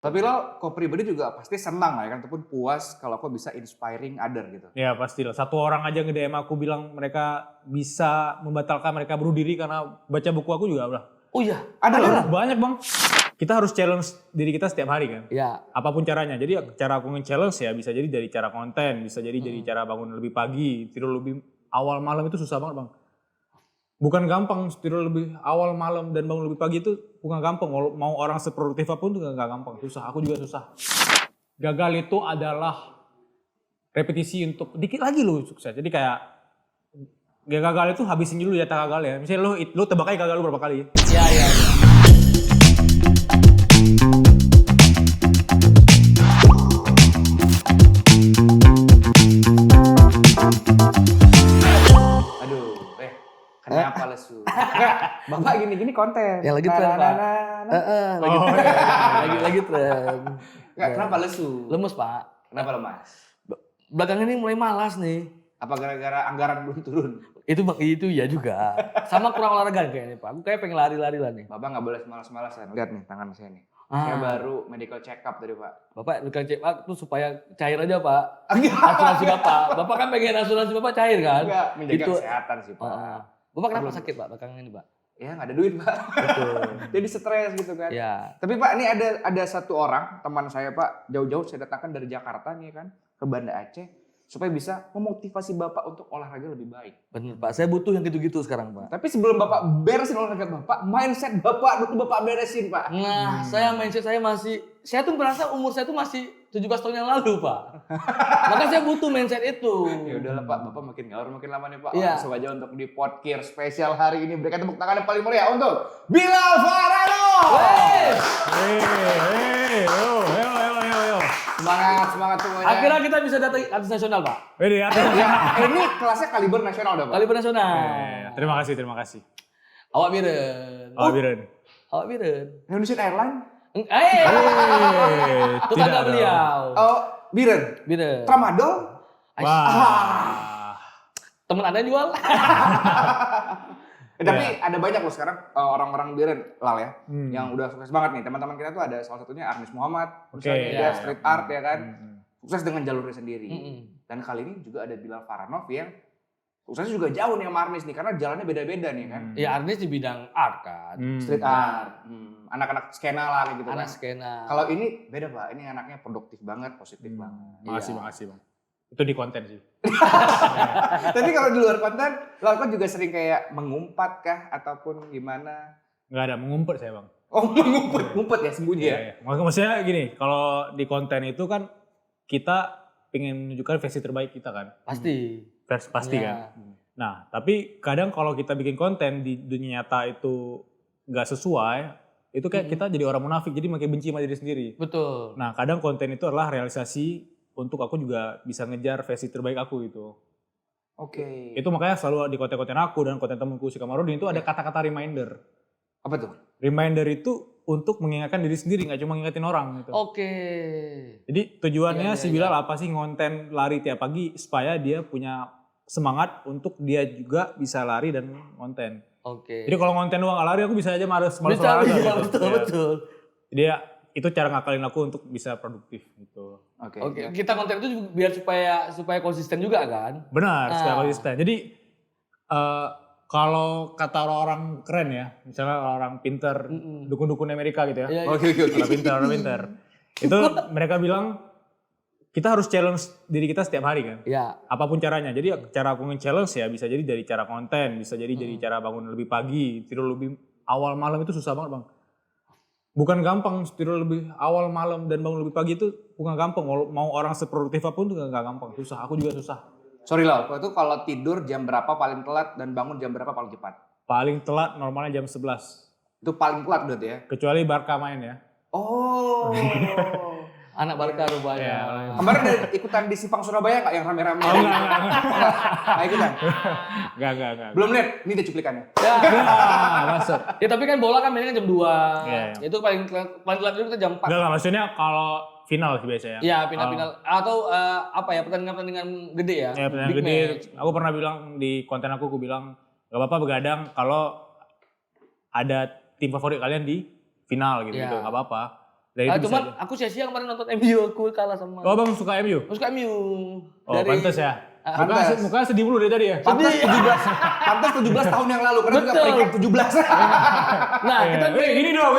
Tapi lo kok pribadi juga pasti senang lah ya kan, ataupun puas kalau kok bisa inspiring other gitu. Ya pasti lah. Satu orang aja nge-DM aku bilang mereka bisa membatalkan mereka bunuh diri karena baca buku aku juga lah. Oh iya, Ada loh. Banyak bang. Kita harus challenge diri kita setiap hari kan. Iya. Apapun caranya. Jadi cara aku nge-challenge ya bisa jadi dari cara konten, bisa jadi dari cara bangun lebih pagi, tidur lebih awal malam itu susah banget bang. Bukan gampang tidur lebih awal malam dan bangun lebih pagi itu bukan gampang. Mau orang seproduktif apapun itu gak gampang. Susah, aku juga susah. Gagal itu adalah repetisi untuk dikit lagi lu sukses. Jadi kayak gagal itu habisin dulu jatah gagal ya. Misalnya lu tebak aja gagal lu berapa kali. Iya, iya. Aduh, kenapa lesu? Enggak, Bapak gini-gini konten. Yang lagi tren, Pak. Lagi tren. Enggak, kenapa lesu? Lemes, Pak. Kenapa lemas? Belakangan ini mulai malas nih. Apa gara-gara anggaran belum turun? Itu ya juga. Sama kurang olahraga kayaknya, Pak. Aku kayak pengen lari-lari lah nih. Bapak nggak boleh malas-malasan. Lihat nih tangan saya nih. Saya baru medical check up tadi, Pak. Bapak bukan check up tuh supaya cair aja, Pak. Enggak. Asuransi Bapak. Bapak kan pengen asuransi Bapak cair kan? Enggak, menjaga Itu. kesehatan sih, Pak. Bapak kenapa sakit, Pak, belakangan ini, Pak? Ya nggak ada duit, Pak. Betul. Jadi stres gitu kan. Ya. Tapi Pak, ini ada satu orang teman saya, Pak, jauh-jauh saya datangkan dari Jakarta nih kan ke Banda Aceh supaya bisa memotivasi Bapak untuk olahraga lebih baik. Bener, Pak. Saya butuh yang gitu-gitu sekarang, Pak. Tapi sebelum Bapak beresin olahraga Bapak, mindset Bapak dulu Bapak beresin, Pak. Nah, mindset saya tuh merasa umur saya tuh masih 17 tahun yang lalu, Pak. Maka saya butuh mindset itu. Ya udahlah Pak, Bapak makin gaul makin lama nih Pak. Iya. Langsung aja untuk di podcast spesial hari ini berikan tepuk tangan yang paling meriah untuk Bilal Farano. Yo. Semangat semuanya. Akhirnya kita bisa datang artis nasional, Pak. Wede ya. Ini kelasnya kaliber nasional udah Pak. Kaliber nasional. Terima kasih. Awak biren. Awak biren. Indonesian Airlines. Itu tanda beliau. Oh, Biren. Biren. Tramadol. Wah. Temen Anda jual? Tapi ada banyak loh sekarang orang-orang Biren Lal ya, Hmm. yang udah sukses banget nih. Teman-teman kita tuh ada salah satunya Arnis Muhammad, misalnya Oke, dia ya. street art ya kan, sukses dengan jalurnya sendiri. Mm-mm. Dan kali ini juga ada Bilal Faranov yang suksesnya juga jauh nih sama Arnis nih, karena jalannya beda-beda nih kan. Ya Arnis di bidang art kan. Street art, anak-anak skena lah kayak gitu Anak kan. skena. Kalau ini beda Pak, ini anaknya produktif banget, positif banget. Makasih bang. Itu di konten sih. Tapi kalau di luar konten, Lal kok juga sering kayak mengumpat kah ataupun gimana? Nggak ada mengumpet saya bang. Oh ngumpet ya, sembunyi ya? Iya. Maksudnya gini, kalau di konten itu kan kita pengen menunjukkan versi terbaik kita kan. Pasti. Pasti Ya. kan. Nah, tapi kadang kalau kita bikin konten di dunia nyata itu nggak sesuai, itu kayak kita jadi orang munafik, jadi makin benci sama diri sendiri. Betul. Nah, kadang konten itu adalah realisasi untuk aku juga bisa ngejar versi terbaik aku gitu. Oke. Itu makanya selalu di konten-konten aku dan konten temanku si Kamarudin itu ada kata-kata reminder. Apa tuh? Reminder itu untuk mengingatkan diri sendiri, nggak cuma ngingetin orang gitu. Oke. Jadi tujuannya Iya, si Bilal apa sih ngonten lari tiap pagi supaya dia punya semangat untuk dia juga bisa lari dan konten. Oke. Jadi kalau konten doang nggak lari aku bisa aja malas Bisa, olahraga iya, gitu. betul. Jadi ya, itu cara ngakalin aku untuk bisa produktif gitu. Oke. Kita konten itu juga biar supaya konsisten juga kan? Benar, supaya konsisten. Jadi kalau kata orang keren ya, misalnya orang pinter, dukun-dukun Amerika gitu ya. Iya, iya. Oke. Orang pinter. Itu mereka bilang kita harus challenge diri kita setiap hari kan. Iya. Apapun caranya. Jadi cara aku nge-challenge ya bisa jadi dari cara konten, bisa jadi dari cara bangun lebih pagi, tidur lebih awal malam itu susah banget bang. Bukan gampang tidur lebih awal malam dan bangun lebih pagi itu bukan gampang. Mau orang seproduktif apapun itu gak gampang. Susah, aku juga susah. Sorry Lal, itu kalau tidur jam berapa paling telat dan bangun jam berapa paling cepat? Paling telat normalnya jam 11. Itu paling telat berarti ya? Kecuali Barca main ya. Oh. Anak Barca rupanya. Iya. Kemarin ada ikutan di Simpang Surabaya nggak yang rame-rame? Oh, enggak. Nggak ikutan? Enggak. Belum lihat? Ini ada cuplikannya. Ya. Masuk. Ya tapi kan bola kan mainnya jam 2. Iya. Itu paling telat itu kita jam 4. Enggak, maksudnya kalau final sih biasanya. Iya, final-final atau pertandingan gede ya. Ya, pertandingan Big gede. match. Aku pernah bilang di konten aku bilang gak apa-apa begadang kalau ada tim favorit kalian di final gitu, Iya. gak apa-apa. Dari itu bisa Cuman aja. aku sia-sia kemarin nonton MU, aku kalah sama. Oh bang suka MU? Aku suka MU. Oh pantes ya. Pantes. Mukanya sedih mulu dari tadi ya. Pantas 17 tahun yang lalu karena juga Betul. peringkat 17. Nah, kita Gini dong.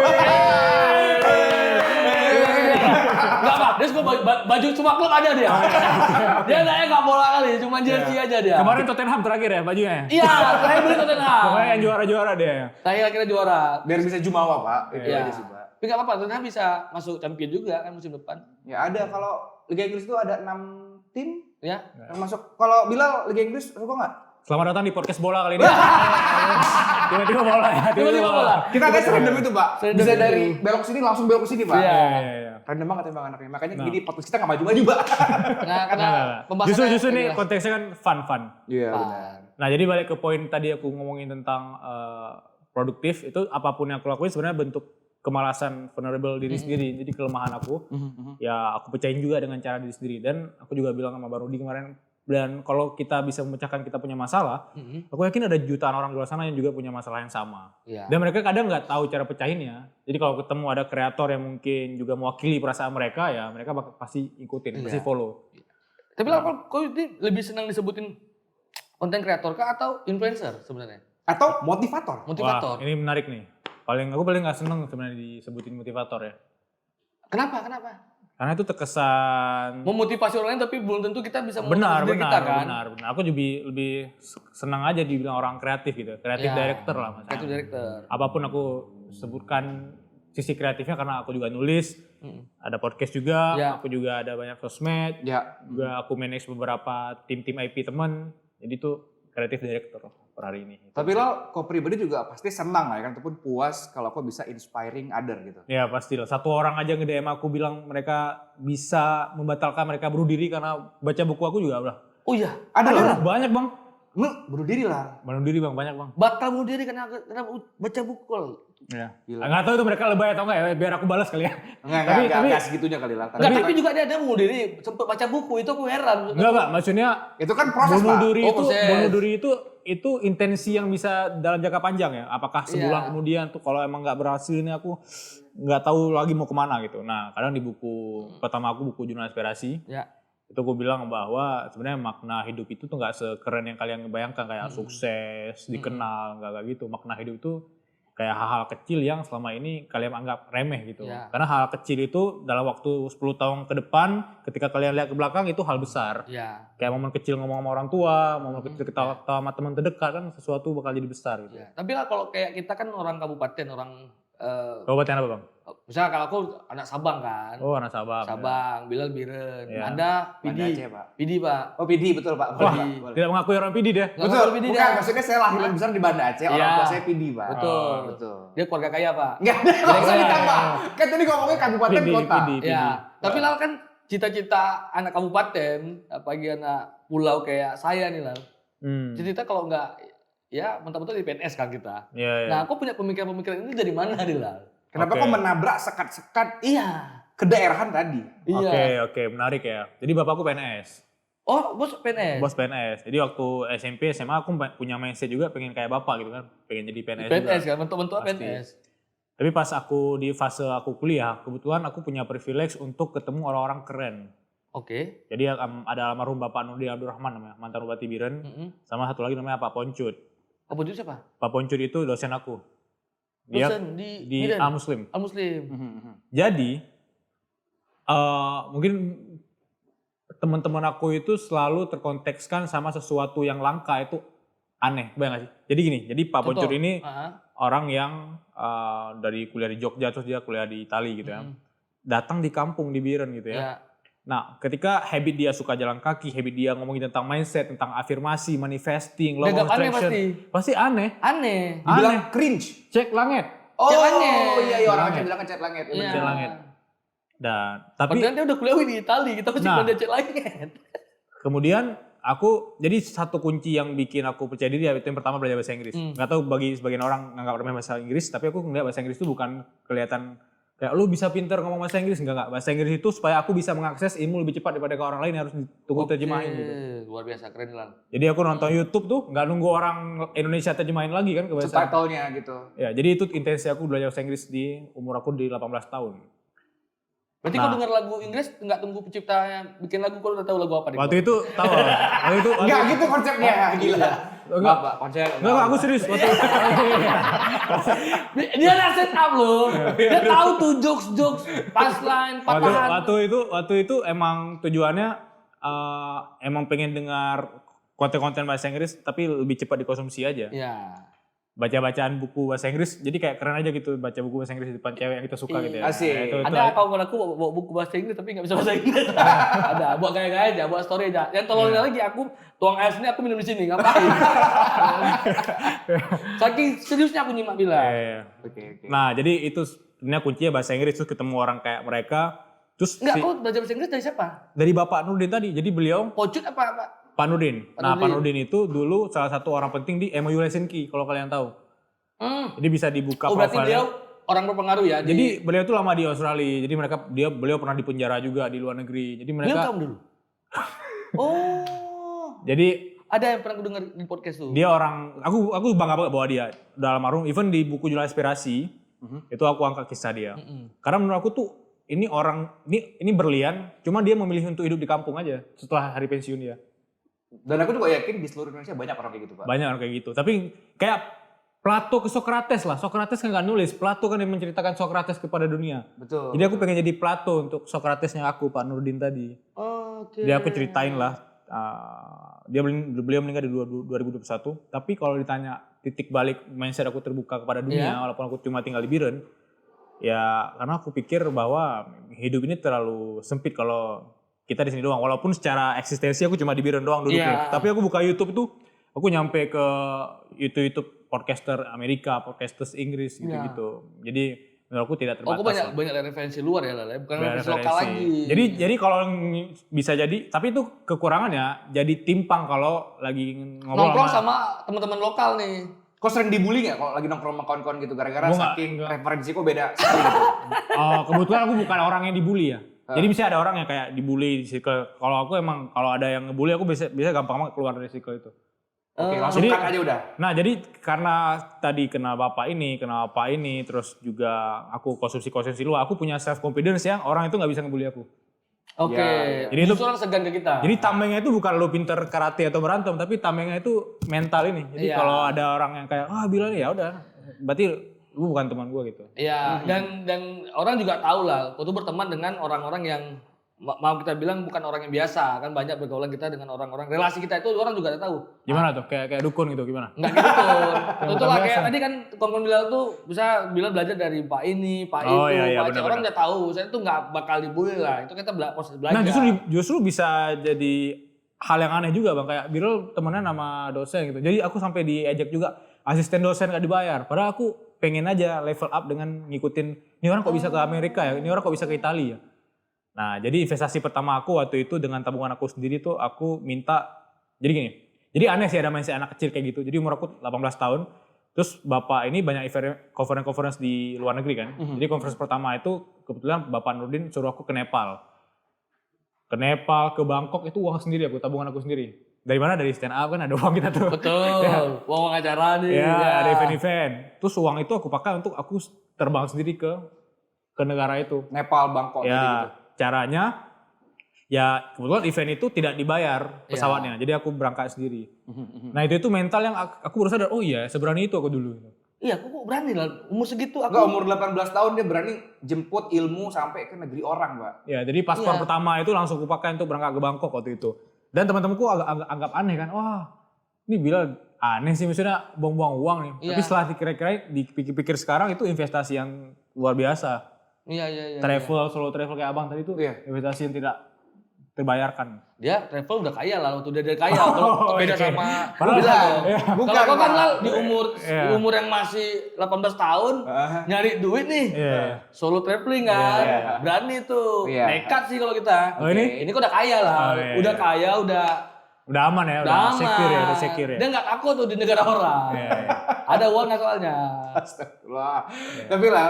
Enggak Pak, dia suka baju cuma klub ada dia. Dia enggak bola kali, cuma jersey aja dia. Kemarin Tottenham terakhir ya bajunya. Iya, terakhir beli Tottenham. Pokoknya yang juara-juara dia. Terakhir akhirnya juara. Biar bisa jumawa, Pak. Itu Iya. aja sih, Pak. Tapi enggak apa-apa, Tottenham bisa masuk champion juga kan musim depan. Ya ada kalau Liga Inggris itu ada 6 tim Ya. yang masuk. Kalau Bilal Liga Inggris suka nggak? Selamat datang di podcast bola kali ini. Tiba-tiba bola ya. Tiba-tiba bola. Kita ada random itu, Pak. Random Bisa itu. dari belok sini langsung belok ke sini, Pak. Iya. Iya. Random banget emang anaknya. Makanya Nah. gini podcast kita nggak maju-maju, Pak. Nah, karena pembahasannya Justru nih inilah. konteksnya kan fun. Iya, Fun. benar. Nah jadi balik ke poin tadi aku ngomongin tentang produktif itu apapun yang aku lakuin sebenarnya bentuk kemalasan vulnerable diri sendiri. Jadi kelemahan aku ya aku pecahin juga dengan cara diri sendiri. Dan aku juga bilang sama Bang Rudi kemarin, dan kalau kita bisa memecahkan kita punya masalah, aku yakin ada jutaan orang di luar sana yang juga punya masalah yang sama. Iya. Dan mereka kadang nggak tahu cara pecahinnya. Jadi kalau ketemu ada kreator yang mungkin juga mewakili perasaan mereka, ya mereka pasti ikutin, Iya. pasti follow. Tapi lah kau ini lebih senang disebutin konten kreator kah atau influencer sebenarnya? Atau motivator. Motivator. Wah, ini menarik nih. Aku paling nggak seneng sebenarnya disebutin motivator ya. Kenapa? Karena itu terkesan Memotivasi orang lain tapi belum tentu kita bisa benar, diri kita kan. benar. Aku lebih senang aja dibilang orang kreatif gitu, kreatif Ya, director lah Kreatif maksudnya. director. Apapun aku sebutkan sisi kreatifnya karena aku juga nulis, ada podcast juga, Ya. aku juga ada banyak sosmed, Ya. juga aku manage beberapa tim-tim IP teman, jadi itu kreatif director per hari ini. Tapi lo kok pribadi juga pasti senang lah ya kan, ataupun puas kalau kok bisa inspiring other gitu. Ya pastilah, satu orang aja nge-DM aku bilang mereka bisa membatalkan mereka bunuh diri karena baca buku aku juga udah. Oh iya, Ada loh. Banyak bang, Lu bunuh diri lah. bunuh diri bang, banyak bang. batal bunuh diri karena baca buku. Ya. Gila. Nggak tahu itu mereka lebay atau enggak ya, biar aku balas kali ya. Enggak segitunya kali lah. Enggak, tapi juga dia ada bunuh diri, sempat baca buku, itu aku heran. Enggak Pak, maksudnya itu kan proses, bunuh Pak. diri Oh, itu proses. bunuh diri itu intensi yang bisa dalam jangka panjang ya. Apakah sebulan Iya. kemudian tuh kalau emang nggak berhasil ini aku nggak tahu lagi mau kemana gitu. Nah kadang di buku pertama aku, buku Jurnal Inspirasi, Ya. itu aku bilang bahwa sebenarnya makna hidup itu tuh nggak sekeren yang kalian bayangkan, kayak sukses, dikenal, nggak kayak gitu. Makna hidup itu kayak hal-hal kecil yang selama ini kalian anggap remeh gitu. Ya. Karena hal kecil itu dalam waktu 10 tahun ke depan ketika kalian lihat ke belakang itu hal besar. Ya. Kayak momen kecil ngomong sama orang tua, momen kecil ketawa-ketawa sama teman terdekat kan sesuatu bakal jadi besar gitu. Ya. Tapi lah kalau kayak kita kan orang kabupaten, orang Kabupaten apa bang? misalnya kalau aku anak Sabang kan. Oh anak Sabang. Sabang, Bilal Biren, Ya. Anda Banda Pidi. Aceh, Pak. Pidi, Pak. Oh, PD betul, Pak. Wah, Boleh, Pak. tidak mengakui orang Pidi dia. Nggak Betul, ngomong PD bukan. dia. Maksudnya saya lahir dan besar di Banda Aceh, orang Iya. tua saya PD, Pak. Betul. Betul. Dia keluarga kaya, Pak. Enggak usah ditambah. Kan tadi ngomongnya kabupaten Pidi, kota. Pidi. Ya. Tapi lah kan cita-cita anak kabupaten, apalagi anak pulau kayak saya nih lah. Cita-cita kalau nggak ya mentah-mentah di PNS kan kita. Iya, iya. Nah, aku punya pemikiran-pemikiran ini dari mana nih lah? Kenapa Oke. kok menabrak sekat-sekat Iya. kedaerahan tadi? Iya. Oke, menarik ya. Jadi bapakku PNS. Oh, bos PNS. Bos PNS. Jadi waktu SMP, SMA aku punya mindset juga pengen kayak bapak gitu kan. Pengen jadi PNS, PNS juga. kan, bentuk-bentuk Pasti. PNS. Tapi pas aku di fase aku kuliah, kebetulan aku punya privilege untuk ketemu orang-orang keren. Oke. Jadi ada almarhum Bapak Nurdin Abdurrahman namanya, mantan Bupati Biren. Sama satu lagi namanya Pak Poncut. Apa itu siapa? Pak Poncut itu dosen aku. Dia Dosen di di Al-Muslim. Al-Muslim. Jadi mungkin teman-teman aku itu selalu terkontekskan sama sesuatu yang langka itu aneh, bayang gak sih? Jadi gini, jadi Pak Contoh. Poncut ini Ah, orang yang dari kuliah di Jogja terus dia kuliah di Itali gitu ya. Datang di kampung di Biren gitu ya. ya. Nah, ketika habit dia suka jalan kaki, habit dia ngomongin tentang mindset, tentang afirmasi, manifesting, law of Gagap aneh attraction, pasti. aneh. Aneh. Dibilang Aneh. cringe. Cek langit. Oh, Cek langit. iya, iya orang Langit. Aceh bilang cek langit. Iya. Cek langit. Dan tapi Padahal dia udah kuliah di Itali, kita masih Nah. kuliah cek langit. kemudian aku jadi satu kunci yang bikin aku percaya diri ya, itu yang pertama belajar bahasa Inggris. Nggak tahu bagi sebagian orang nganggap remeh bahasa Inggris, tapi aku ngeliat bahasa Inggris itu bukan kelihatan kayak lu bisa pinter ngomong bahasa Inggris, enggak. Bahasa Inggris itu supaya aku bisa mengakses ilmu lebih cepat daripada ke orang lain yang harus ditunggu terjemahin gitu. Luar biasa, keren lah. Jadi aku nonton YouTube tuh nggak nunggu orang Indonesia terjemahin lagi kan ke bahasa. Subtitle-nya gitu. Ya, jadi itu intensi aku belajar bahasa Inggris di umur aku di 18 tahun. Berarti kau dengar lagu Inggris nggak tunggu pencipta yang bikin lagu, kau udah tahu lagu apa deh? Waktu itu tahu. Enggak gitu konsepnya. Gila. Enggak, Pak, konsep. enggak, aku serius waktu itu. Dia udah set up loh. Dia tahu tuh jokes, punchline, patahan. Waktu itu emang tujuannya emang pengen dengar konten-konten bahasa Inggris tapi lebih cepat dikonsumsi aja. Iya. Baca-bacaan buku bahasa Inggris, jadi kayak keren aja gitu baca buku bahasa Inggris di depan cewek yang kita suka gitu ya. Asik. Nah, itu Ada kawan aku bawa buku bahasa Inggris tapi nggak bisa bahasa Inggris. Ada, buat gaya-gaya aja, buat story aja. Yang tolongnya lagi aku tuang air sini, aku minum di sini, ngapain? Saking seriusnya aku nyimak bilang. Iya. Oke. Nah, jadi itu sebenarnya kuncinya bahasa Inggris, terus ketemu orang kayak mereka. Terus Enggak, kau belajar bahasa Inggris dari siapa? dari Bapak Nurdin tadi. Jadi beliau Pocut apa? Pak Nurdin. Pak Nah, Pak Nurdin. Nurdin itu dulu salah satu orang penting di MOU Helsinki kalau kalian tahu. Jadi bisa dibuka Oh, berarti profilnya. beliau orang berpengaruh ya? Jadi beliau itu lama di Australia. Jadi beliau pernah di penjara juga di luar negeri. Jadi mereka Welcome dulu. Oh, jadi ada yang pernah aku dengar di podcast tuh. dia orang aku bangga banget bawa dia. Udah almarhum, even di buku Jurnal Inspirasi itu aku angkat kisah dia. Karena menurut aku tuh ini berlian, cuma dia memilih untuk hidup di kampung aja setelah hari pensiun dia. Dan aku juga yakin di seluruh Indonesia banyak orang kayak gitu, Pak. Banyak orang kayak gitu. Tapi kayak Plato ke Socrates lah. Socrates kan nggak nulis. Plato kan yang menceritakan Socrates kepada dunia. Betul. Jadi aku pengen jadi Plato untuk Socratesnya aku, Pak Nurdin tadi. Oke. Jadi aku ceritain lah. Beliau meninggal di 2021. Tapi kalau ditanya titik balik mindset aku terbuka kepada dunia, walaupun aku cuma tinggal di Biren, ya karena aku pikir bahwa hidup ini terlalu sempit kalau kita di sini doang. Walaupun secara eksistensi aku cuma di Biren doang duduknya. Tapi aku buka YouTube itu, aku nyampe ke YouTube podcaster Amerika, podcasters Inggris gitu-gitu. Jadi menurut aku tidak terbatas. Aku banyak referensi luar ya, Lala. Bukan Banyak referensi lokal lagi. Jadi kalau bisa jadi, tapi itu kekurangannya jadi timpang kalau lagi ngobrol Nongkrong sama teman-teman lokal nih. Kok sering dibully nggak kalau lagi nongkrong sama kawan-kawan gitu gara-gara saking enggak. referensi kok beda sekali gitu. Kebetulan aku bukan orang yang dibully ya. Jadi bisa ada orang yang kayak dibully di circle. Kalau aku emang kalau ada yang ngebully aku bisa gampang banget keluar dari circle itu. Oke, langsung Jadi- cut aja udah. Nah jadi karena tadi kena bapak ini, terus juga aku konsumsi luar, aku punya self confidence yang orang itu nggak bisa ngebully aku. Oke. Ya. Jadi itu- Justru orang segan ke kita. Jadi tamengnya itu bukan lo pinter karate atau berantem, tapi tamengnya itu mental ini. Jadi Iya. kalau ada orang yang kayak bilang ya udah, berarti lu bukan teman gue gitu. Iya, dan orang juga tahu lah, kau tuh berteman dengan orang-orang yang mau kita bilang bukan orang yang biasa, kan banyak bergaulan kita dengan orang-orang, relasi kita itu orang juga ada tahu. Gimana tuh? Kayak dukun gitu gimana? Enggak gitu tuh. Itu lah biasa. kayak tadi kan Kon bilang tuh bisa bilang belajar dari Pak ini, Pak Oh, itu, iya, Pak Aceh. benar-benar. Orang udah tahu, saya tuh nggak bakal dibully lah. Itu kita proses belajar. Nah justru bisa jadi hal yang aneh juga bang, kayak Birul temenan sama dosen gitu. Jadi aku sampai diajak juga asisten dosen gak dibayar. Padahal aku pengen aja level up dengan ngikutin, ini orang kok bisa ke Amerika ya, ini orang kok bisa ke Italia ya. Nah jadi investasi pertama aku waktu itu dengan tabungan aku sendiri tuh aku minta, jadi gini. Jadi aneh sih ada mindset anak kecil kayak gitu. Jadi umur aku 18 tahun. Terus bapak ini banyak conference di luar negeri kan. Jadi conference pertama itu kebetulan Bapak Nurdin suruh aku ke Nepal. Ke Nepal, ke Bangkok itu uang sendiri aku, tabungan aku sendiri. Dari mana? Dari stand up kan ada uang kita tuh. Betul, uang acara nih. Ya, ada event-event. Terus uang itu aku pakai untuk aku terbang sendiri ke negara itu. Nepal, Bangkok gitu. Ya, caranya ya kebetulan event itu tidak dibayar pesawatnya. Jadi aku berangkat sendiri. Nah, itu mental yang aku baru sadar, oh iya, seberani itu aku dulu. Iya, aku kok berani lah. Umur segitu aku. Enggak, umur 18 tahun dia berani jemput ilmu sampai ke negeri orang, Pak. Ya, jadi paspor Iya. pertama itu langsung aku pakai untuk berangkat ke Bangkok waktu itu. Dan teman-temanku anggap aneh kan, wah ini Bilal aneh sih, maksudnya buang-buang uang nih. Iya. Tapi setelah dipikir-pikir sekarang itu investasi yang luar biasa. Iya. Travel, solo travel kayak abang tadi itu Iya. investasi yang tidak terbayarkan. Dia travel udah kaya lah, waktu dia kaya. Kalau beda oke. sama Padahal- bilang. iya. Bukan, Kalau kau kan Pak. Lal, di Iya. umur yang masih 18 tahun nyari duit nih. Iya. Solo traveling kan. Iya. Berani tuh. Iya. Nekat sih kalau kita. Oh, ini? Ini kok udah kaya lah. Oh, iya. Udah kaya, udah Udah aman ya, udah aman. secure ya, udah secure ya. Dia nggak takut tuh di negara orang. Iya, iya. Ada uangnya soalnya. Astagfirullah. Tapi lah,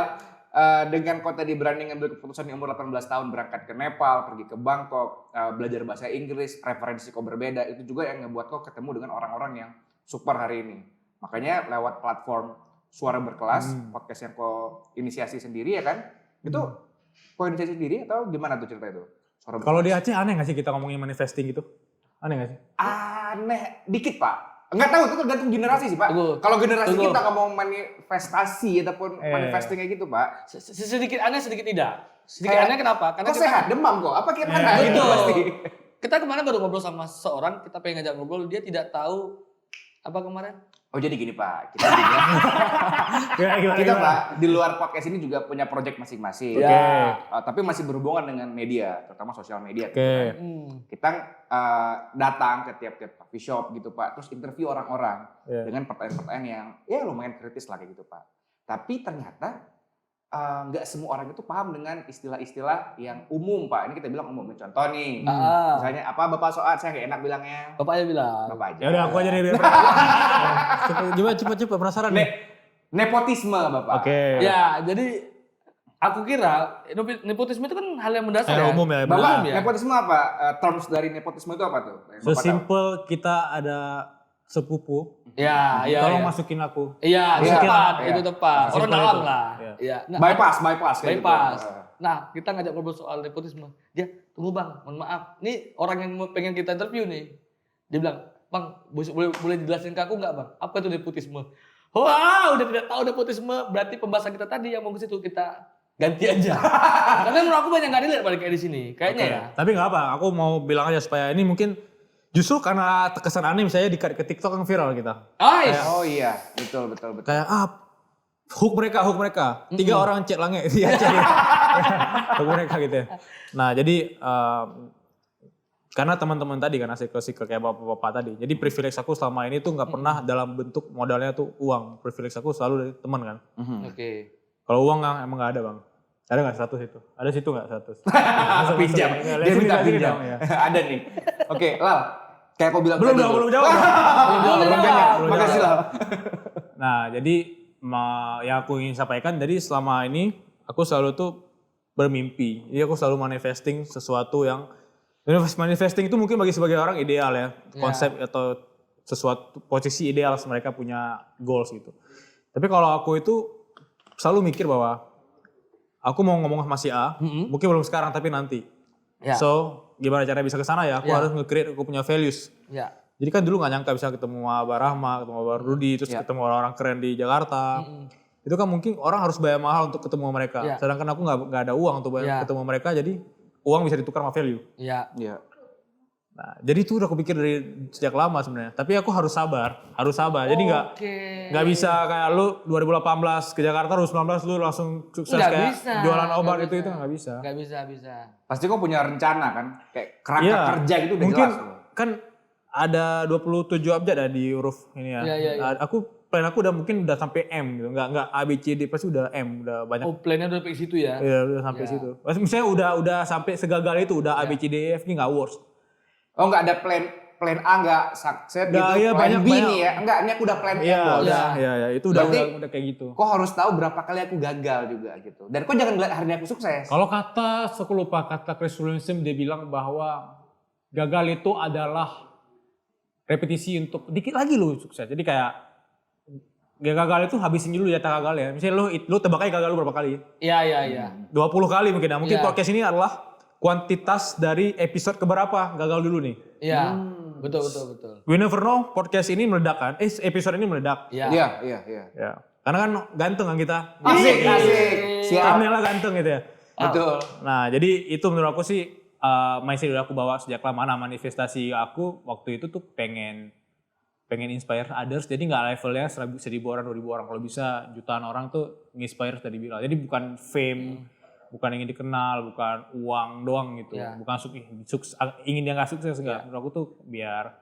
dengan kau tadi berani ngambil keputusan di umur 18 tahun berangkat ke Nepal, pergi ke Bangkok, belajar bahasa Inggris, referensi kau berbeda, itu juga yang ngebuat kau ketemu dengan orang-orang yang super hari ini. Makanya lewat platform Suara Berkelas, podcast yang kau inisiasi sendiri ya kan, itu poin saya sendiri atau gimana tuh cerita itu? Kalau di Aceh aneh nggak sih kita ngomongin manifesting gitu? Aneh nggak sih? Aneh dikit Pak. Enggak tahu itu tergantung generasi sih Pak. Kalau generasi kita ngomong manifestasi ataupun manifesting kayak gitu Pak. Sedikit aneh, sedikit tidak. Sedikit aneh kenapa? Karena kok sehat, demam kok? Apa gimana? Gitu betul. pasti. Kita kemarin baru ngobrol sama seseorang, kita pengen ngajak ngobrol, dia tidak tahu apa kemarin. Oh jadi gini Pak, kita juga, kita Pak di luar podcast ini juga punya project masing-masing. Tapi masih berhubungan dengan media, terutama sosial media. Kita datang ke tiap-tiap coffee shop gitu Pak, terus interview orang-orang dengan pertanyaan-pertanyaan yang ya lumayan kritis lah kayak gitu Pak. Tapi ternyata nggak semua orang itu paham dengan istilah-istilah yang umum Pak. Ini kita bilang umum. Contoh nih, misalnya apa Bapak soal saya nggak enak bilangnya. Bapak aja bilang. Bapak aja. Ya udah aku aja deh. Coba penasaran nih. Nepotisme Bapak. Oke. Ya, jadi aku kira nepotisme itu kan hal yang mendasar ya. Umum ya. Bapak, nepotisme apa? Terms dari nepotisme itu apa tuh? Sesimpel kita ada sepupu. Ya, tolong masukin aku. Iya, tepat, itu tepat. Orang dalam lah. Iya. Bypass. Nah, kita ngajak ngobrol soal nepotisme. Dia, tunggu Bang, mohon maaf. Nih orang yang pengen kita interview nih. Dia bilang, Bang, boleh dijelasin ke aku nggak Bang? Apa itu nepotisme? Wah, udah tidak tahu nepotisme. Berarti pembahasan kita tadi yang mau ke situ kita ganti aja. Karena menurut aku banyak nggak relate balik kayak di sini. Kayaknya ya. Tapi nggak apa, aku mau bilang aja supaya ini mungkin justru karena terkesan aneh misalnya ke TikTok yang viral kita. Oh iya, betul. Kayak hook mereka. 3 orang chat langit, dia chat. Hook mereka gitu ya. Nah jadi karena teman-teman tadi kan circle kayak bapak-bapak tadi. Jadi privilege aku selama ini tuh nggak pernah dalam bentuk modalnya tuh uang. Privilege aku selalu dari teman kan. Oke. Kalau uang emang nggak ada Bang. Ada nggak 100 itu? Ada situ nggak 100? Pinjam. Dia minta pinjam. Ya. Ada nih. Oke, Lal. Kayak aku bilang belum jawab. Makasih Lal. Nah, jadi yang aku ingin sampaikan, jadi selama ini aku selalu tuh bermimpi. Jadi aku selalu manifesting sesuatu yang manifesting itu mungkin bagi sebagai orang ideal ya, konsep atau sesuatu posisi ideal mereka punya goals gitu. Tapi kalau aku itu selalu mikir bahwa aku mau ngomong sama si A, mungkin belum sekarang tapi nanti. So gimana caranya bisa ke sana ya? Aku harus nge-create aku punya values. Jadi kan dulu nggak nyangka bisa ketemu Abah Rahma, ketemu Abah Rudi, terus ketemu orang-orang keren di Jakarta. Itu kan mungkin orang harus bayar mahal untuk ketemu mereka. Sedangkan aku nggak ada uang untuk ketemu mereka, jadi uang bisa ditukar sama value. Iya. Nah, jadi itu udah aku pikir dari sejak lama sebenarnya. Tapi aku harus sabar. Jadi nggak bisa kayak lu 2018 ke Jakarta, 2019 lu langsung sukses kayak jualan obat itu nggak bisa. Nggak bisa. Pasti kok punya rencana kan, kayak kerangka kerja gitu udah mungkin jelas. Kan ada 27 abjad ada di huruf ini ya. Iya. Plan aku udah mungkin udah sampai M gitu. Nggak A, B, C, D, pasti udah M, udah banyak. Oh, plannya udah sampai situ ya? Iya, udah sampai situ. Misalnya udah sampai segagal itu, udah A, B, C, D, E, F, ini nggak worse. Oh nggak ada plan A nggak sukses gitu, iya, plan B nih ya. Enggak, ini aku udah plan M bos. Iya, itu udah kayak gitu. Kok harus tahu berapa kali aku gagal juga gitu. Dan kok jangan ngeliat hari ini aku sukses. Kalau aku lupa kata Chris Williamson, dia bilang bahwa gagal itu adalah repetisi untuk dikit lagi lu sukses. Jadi kayak gagal itu habisin dulu jatah gagal ya. Misalnya lu tebak aja gagal lu berapa kali. Iya. 20 kali mungkin. Mungkin podcast ini adalah kuantitas dari episode keberapa gagal dulu nih. Iya. Betul. We never know podcast ini meledak kan. Episode ini meledak. Iya. Ya. Karena kan ganteng kan kita. Asik. Siap. Thumbnail ganteng gitu ya. Betul. Nah, jadi itu menurut aku sih mindset udah aku bawa sejak lama. Nah, manifestasi aku waktu itu tuh pengen inspire others. Jadi nggak levelnya 1.000 orang, 2.000 orang. Kalau bisa jutaan orang tuh nginspire tadi bilang. Jadi bukan fame, bukan ingin dikenal, bukan uang doang gitu. Bukan ingin dia nggak sukses enggak. Menurut aku tuh biar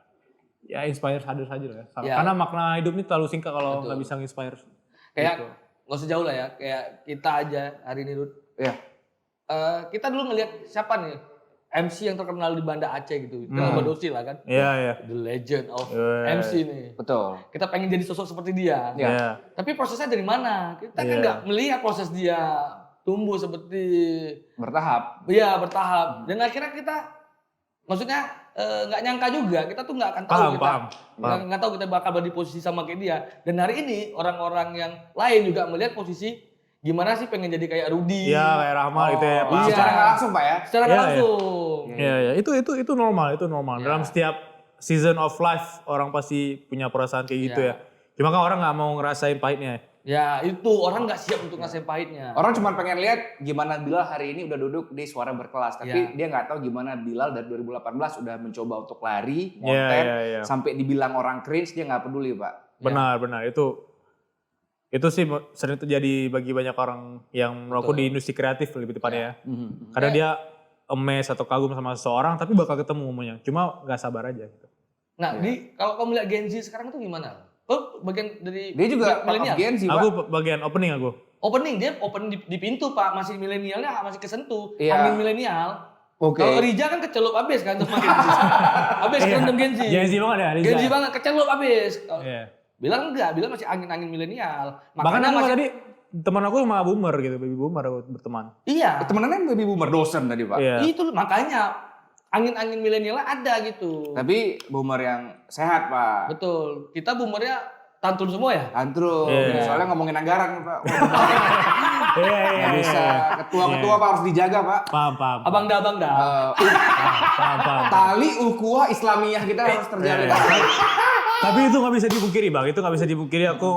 ya inspire others aja lah. Karena makna hidup ini terlalu singkat kalau nggak bisa nginspire. Kayak gitu. nggak usah jauh lah ya. Kayak kita aja hari ini Rud. Iya. Kita dulu ngelihat siapa nih MC yang terkenal di Banda Aceh gitu. Abah Dosi lah kan. Iya. The legend of MC nih. Betul. Kita pengen jadi sosok seperti dia. Iya. Tapi prosesnya dari mana? Kita kan nggak melihat proses dia tumbuh seperti bertahap. Iya, bertahap. Dan akhirnya kita maksudnya nggak nyangka juga, kita tuh nggak akan tahu nggak tahu kita bakal berada di posisi sama kayak dia. Dan hari ini orang-orang yang lain juga melihat posisi gimana sih pengen jadi kayak Rudy? Iya, kayak Rahma gitu ya. Pak. Iya. Secara nggak langsung Pak ya? Secara nggak Iya, iya. langsung. Iya, iya. Itu normal, itu normal. Iya. Dalam setiap season of life orang pasti punya perasaan kayak gitu Iya. ya. Cuma kan orang nggak mau ngerasain pahitnya. Ya itu orang nggak siap untuk ngerasain pahitnya. Orang cuma pengen lihat gimana Bilal hari ini udah duduk di Suara Berkelas, tapi dia nggak tahu gimana Bilal dari 2018 udah mencoba untuk lari, konten, Iya. sampai dibilang orang cringe dia nggak peduli Pak. Benar. Itu sih sering terjadi bagi banyak orang yang menurutku di industri kreatif lebih tepatnya ya. Kadang dia amazed atau kagum sama seseorang tapi bakal ketemu umumnya. Cuma nggak sabar aja gitu. Nah, kalau kamu lihat Gen Z sekarang itu gimana? Oh, bagian dari Dia juga part of milenial. Gen Z Pak. Aku bagian opening aku. Opening dia open di pintu Pak, masih milenialnya masih kesentuh. Iya. Angin milenial. Oke. Kalau Rija kan kecelup abis kan tuh makin abis kerendam Gen Z. Gen Z banget ya, Riza. Gen Z banget kecelup abis. Iya. Bilang enggak, bilang masih angin-angin milenial. Bahkan Makanya aku masih tadi teman aku sama boomer gitu, baby boomer aku berteman. iya. Temenannya baby boomer dosen tadi Pak. Iya. Itu makanya angin-angin milenial ada gitu. Tapi boomer yang sehat Pak. Betul. Kita boomernya tantun semua ya? Antro, Iya. soalnya ngomongin anggaran Pak. Iya. Nggak bisa. Ketua-ketua Pak harus dijaga Pak. Paham. Abang dah. Paham. Tali ukhuwah Islamiyah kita harus terjalin. Tapi itu nggak bisa dipungkiri Bang, itu nggak bisa dipungkiri. Aku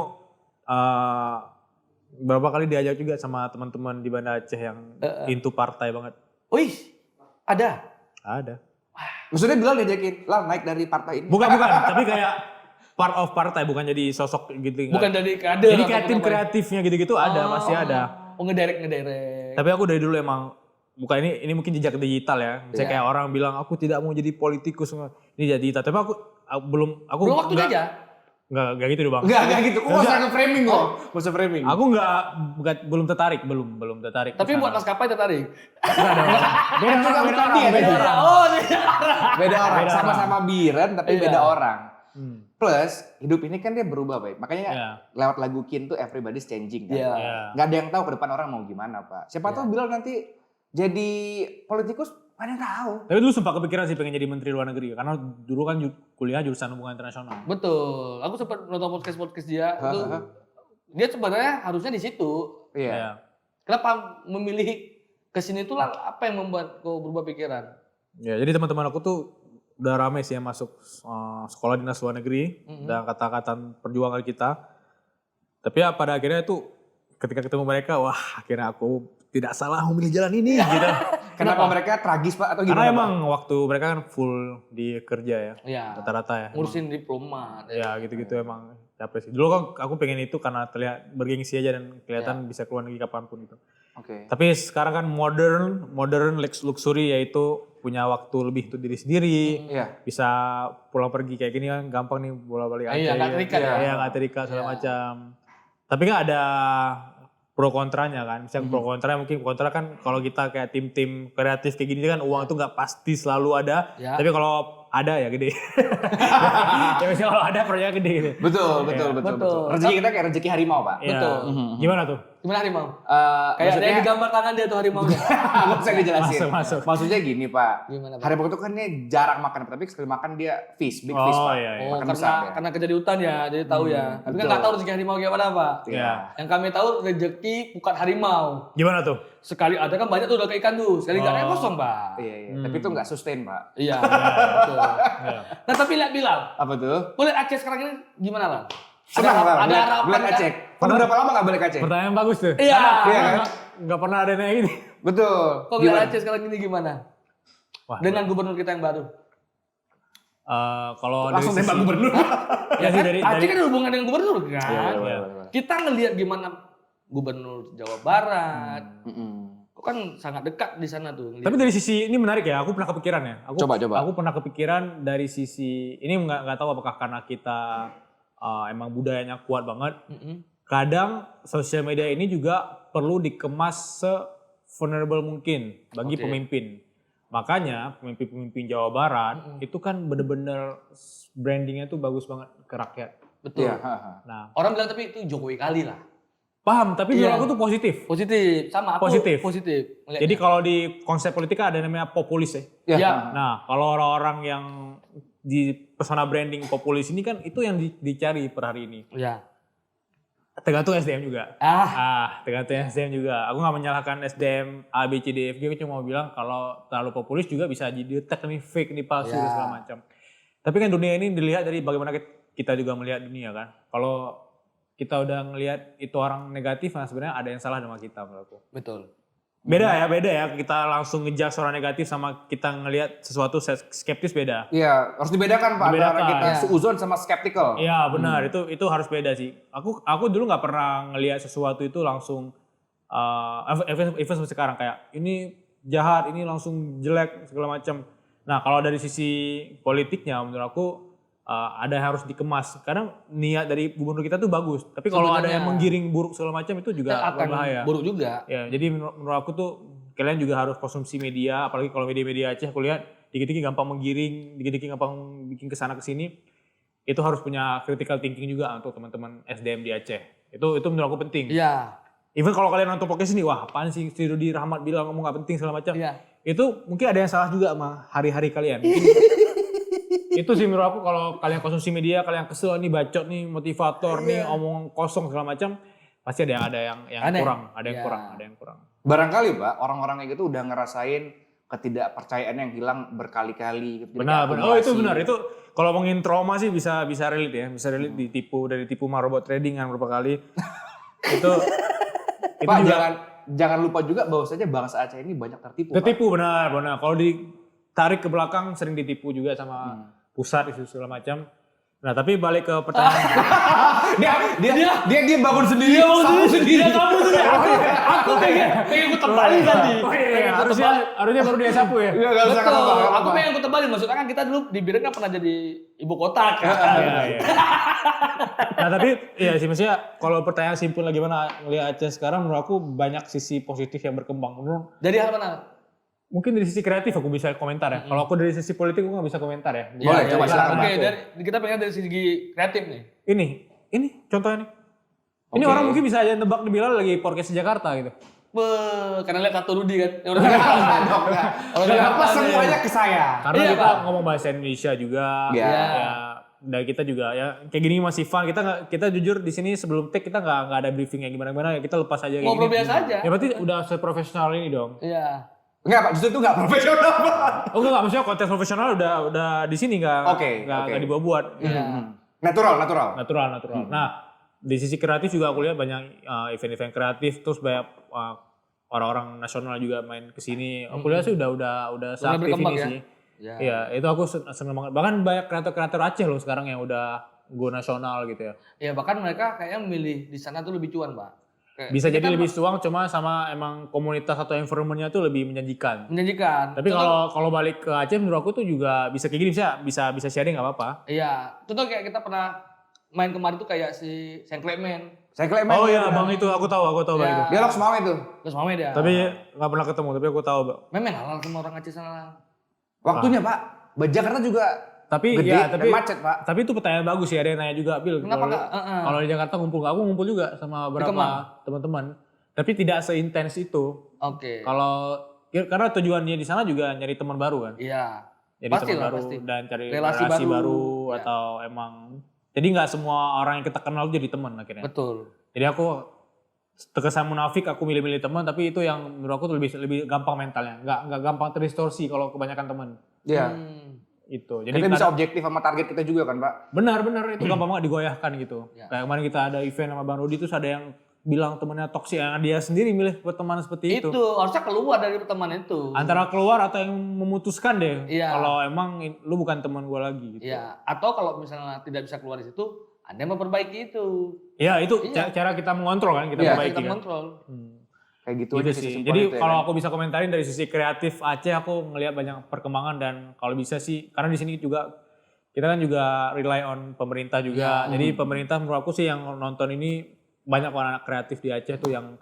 beberapa kali diajak juga sama teman-teman di Banda Aceh yang into partai banget. Wih, ada. Ada. Maksudnya Bilal diajakin, lah naik dari partai ini. Bukan, tapi kayak part of partai, bukan jadi sosok gitu. Bukan dari kader. Jadi kayak ataupun tim apa. kreatifnya gitu-gitu ada, pasti ada. Oh, ngederek. Tapi aku dari dulu emang bukan ini mungkin jejak digital ya. Misalnya kayak orang bilang aku tidak mau jadi politikus, ini jadi digital. Tapi aku belum waktunya aja. Enggak gitu dong Bang. Enggak gitu. Kok usah nge-framing kok. Usah framing. Aku belum tertarik, belum tertarik. Tapi buat maskapai tertarik. Bukan dia, beda orang. Oh, dia. Beda orang. Beda Sama-sama biren tapi Iya. beda orang. Hmm. Plus hidup ini kan dia berubah Pak. Makanya Iya. lewat lagu Kin tuh everybody's changing kan. Iya. Iya. Nggak ada yang tahu ke depan orang mau gimana Pak. Siapa tahu Bilal nanti jadi politikus, mana yang tahu. Tapi dulu sempat kepikiran sih pengen jadi menteri luar negeri karena dulu kan kuliah jurusan hubungan internasional. Betul. Aku sempat nonton podcast dia. Itu dia sebenarnya harusnya di situ. Iya. Iya. Kenapa memilih ke sini itulah apa yang membuat kau berubah pikiran? Ya, jadi teman-teman aku tuh udah rame sih yang masuk sekolah dinas luar negeri dan kata-kata perjuangan kita. Tapi ya pada akhirnya itu ketika ketemu mereka, wah akhirnya aku tidak salah memilih jalan ini gitu. Kenapa mereka tragis Pak atau gimana? Karena Pak? emang waktu mereka kan full di kerja ya, Iya. rata-rata ya. Ngurusin diplomat. Ya gitu-gitu emang capek sih. Dulu kan aku pengen itu karena terlihat bergengsi aja dan kelihatan bisa keluar negeri kapanpun gitu. Oke. Tapi sekarang kan modern luxury yaitu punya waktu lebih untuk diri sendiri. Iya. Bisa pulang pergi kayak gini kan gampang nih bola-balik aja. Iya, nggak terikat ya. Iya, nggak terikat segala Iya. macam. Tapi kan ada pro kontranya kan. Misalnya pro kontra mungkin kontra kan kalau kita kayak tim-tim kreatif kayak gini kan uang tuh nggak pasti selalu ada. Ya. Tapi kalau ada ya gede. Ya misalnya kalau ada proyeknya gede gitu. Betul. Rezeki kita kayak rezeki harimau Pak. Iya. Betul. Gimana tuh? Gimana harimau? Kayak Kayak ada yang digambar tangan dia tuh harimau. nggak bisa dijelasin. Masuk. Maksudnya gini Pak. Gimana, Pak? Harimau itu kan dia jarang makan, tapi sekali makan dia big fish Pak. Iya. Oh, Makan besar dia. karena kerja di hutan ya, jadi tahu ya. Tapi kan betul. nggak tahu rezeki harimau kayak mana, Pak. Iya. Yang kami tahu rezeki bukan harimau. Gimana tuh? Sekali ada kan banyak tuh udah kayak ikan tuh. Sekali nggak ada kosong, Pak. Iya. Tapi itu nggak sustain Pak. Iya, betul. Iya. Nah, tapi lihat Bilal. Apa tuh? Boleh Aceh sekarang ini gimana lah? Senang Pak. Ada harapan Bulan kan? Aceh. Udah berapa lama nggak balik Aceh? Pertanyaan bagus tuh. Iya. Iya kan? Nggak pernah ada yang kayak gini. Betul. Kok ngeliat Aceh sekarang ini gimana? Wah, Dengan gubernur kita yang baru. Kalau Langsung dari tembak sisi- gubernur. Ya sih Aceh kan ada hubungan dengan gubernur kan? iya. Kita ngelihat gimana gubernur Jawa Barat. Kok kan sangat dekat di sana tuh. Tapi dari sisi ini menarik ya, aku pernah kepikiran ya. Coba. Aku pernah kepikiran dari sisi ini nggak tahu apakah karena kita emang budayanya kuat banget. Kadang sosial media ini juga perlu dikemas se-vulnerable mungkin bagi Oke. pemimpin. Makanya pemimpin-pemimpin Jawa Barat itu kan bener-bener brandingnya tuh bagus banget ke rakyat. Betul. Iya. Nah, Orang bilang tapi itu Jokowi kali lah. paham, tapi menurut Iya. aku tuh positif. Positif. Sama aku Positif. positif. Ngeliatnya. Jadi kalau di konsep politika ada namanya populis ya. Iya. Ya. Nah, kalau orang-orang yang di persona branding populis ini kan itu yang dicari per hari ini. Ya. Tergantung SDM juga. Tergantung SDM juga. Aku nggak menyalahkan SDM A, B, C, D, F, G. Aku cuma mau bilang kalau terlalu populis juga bisa jadi tag ini fake, ini palsu dan segala macam. Tapi kan dunia ini dilihat dari bagaimana kita juga melihat dunia kan. Kalau kita udah ngelihat itu orang negatif, nah sebenarnya ada yang salah sama kita menurutku. Betul. Beda ya. Kita langsung ngejudge orang negatif sama kita ngelihat sesuatu skeptis beda. Iya, harus dibedakan Pak antara kita suuzon sama skeptical. Iya benar, itu harus beda sih. Aku dulu nggak pernah ngelihat sesuatu itu langsung, even sampai sekarang kayak ini jahat, ini langsung jelek segala macam. Nah kalau dari sisi politiknya menurut aku ada yang harus dikemas. Karena niat dari gubernur kita tuh bagus. Tapi kalau ada yang menggiring buruk segala macam itu juga berbahaya. Buruk juga. Ya, jadi menurut aku tuh kalian juga harus konsumsi media, apalagi kalau media-media Aceh aku lihat dikit-dikit gampang menggiring, dikit-dikit gampang bikin kesana kesini. Itu harus punya critical thinking juga untuk teman-teman SDM di Aceh. Itu menurut aku penting. Iya. Even kalau kalian nonton podcast ini, wah apaan sih si Rudi Rahmat bilang ngomong gak penting segala macam. Iya. Itu mungkin ada yang salah juga sama hari-hari kalian. Itu sih menurut aku kalau kalian konsumsi media, kalian kesel nih bacot nih, motivator nih, omong kosong segala macam, pasti ada yang kurang, ada yang kurang. Barangkali Pak, orang-orang kayak gitu udah ngerasain ketidakpercayaan yang hilang berkali-kali. Benar. Oh itu benar, itu kalau ngomongin trauma sih bisa relate ya, bisa relate ditipu robot trading kan beberapa kali. itu Pak jangan lupa juga bahwasanya bangsa Aceh ini banyak tertipu. Tertipu benar. Kalau ditarik ke belakang sering ditipu juga sama pusat isu segala macam. Nah tapi balik ke pertanyaan. dia bangun sendiri. Dia kamu tuh ya. Aku pengen aku tebalin tadi. Harusnya baru dia sapu ya. Enggak usah Betul. Aku pengen aku tebalin. Maksudnya kan kita dulu di Biren kan pernah jadi ibu kota kan. Iya. Nah tapi iya sih maksudnya kalau pertanyaan simpel gimana ngelihat Aceh sekarang menurut aku banyak sisi positif yang berkembang. Dari hal mana? Mungkin dari sisi kreatif aku bisa komentar ya. Kalau aku dari sisi politik aku nggak bisa komentar ya. Boleh, coba silakan. Oke, kita pengen dari segi kreatif nih. Ini contohnya nih. Ini orang mungkin bisa aja nebak di Bilal lagi podcast di Jakarta gitu. Karena lihat Tato Rudi kan. Orang Kenapa semuanya ke saya? Karena kita ngomong bahasa Indonesia juga. Iya. Ya, dan kita juga ya kayak gini masih fun. Kita jujur di sini sebelum take kita nggak ada briefing yang gimana-gimana ya kita lepas aja kayak ngobrol gini. biasa aja. Ya berarti udah seprofesional ini dong. Iya. Enggak Pak, justru itu enggak profesional Pak. Oh enggak, maksudnya konten profesional udah di sini enggak dibuat-buat. Natural. Nah, di sisi kreatif juga aku lihat banyak event-event kreatif terus banyak orang-orang nasional juga main ke sini. Aku lihat sih udah seaktif ini sih. Iya, itu aku seneng banget. Bahkan banyak kreator-kreator Aceh loh sekarang yang udah go nasional gitu ya. Iya, bahkan mereka kayaknya memilih di sana tuh lebih cuan, Pak. Bisa jadi lebih suang cuma sama emang komunitas atau environment-nya tuh lebih menjanjikan. Tapi kalau balik ke Aceh menurut aku tuh juga bisa kayak gini bisa sharing nggak apa-apa. Iya, contoh kayak kita pernah main kemarin tuh kayak si Sengklemen. Oh iya, Bang itu aku tahu Bang itu. Dia Loks Mame itu. Terus Mame dia. Tapi nggak pernah ketemu, tapi aku tahu, Bang. Memang halal sama orang Aceh sana. Waktunya, Pak. Jakarta juga tapi gede ya, dan macet, Pak. Tapi itu pertanyaan bagus sih, ada yang nanya juga, Bil. Kenapa enggak? Kalau di Jakarta ngumpul, aku ngumpul juga sama beberapa teman-teman. Tapi tidak seintens itu. Oke. Karena tujuannya di sana juga nyari teman baru kan. Iya. Jadi teman baru dan cari relasi baru atau emang jadi nggak semua orang yang kita kenal jadi teman akhirnya. Betul. Jadi aku terkesan munafik, aku milih-milih teman, tapi itu yang menurut aku lebih gampang mentalnya, nggak gampang terdistorsi kalau kebanyakan teman. Iya. Itu. Jadi kita bisa objektif sama target kita juga kan, Pak? Benar itu gampang banget digoyahkan gitu. Ya. Kayak kemarin kita ada event sama Bang Rudi terus ada yang bilang temannya toksik, yang dia sendiri milih buat teman seperti itu. Itu harusnya keluar dari teman itu. Antara keluar atau yang memutuskan deh. Iya. Kalau emang lu bukan teman gue lagi gitu. Iya. Atau kalau misalnya tidak bisa keluar di situ, Anda memperbaiki itu. Ya itu cara kita mengontrol kan, kita perbaiki kita kan. kontrol. Kayak gitu Gitu aja sih. Jadi kalau aku bisa komentarin dari sisi kreatif Aceh, aku ngelihat banyak perkembangan dan kalau bisa sih, karena di sini juga kita kan juga rely on pemerintah juga. Jadi pemerintah menurut aku sih yang nonton ini banyak anak kreatif di Aceh tuh yang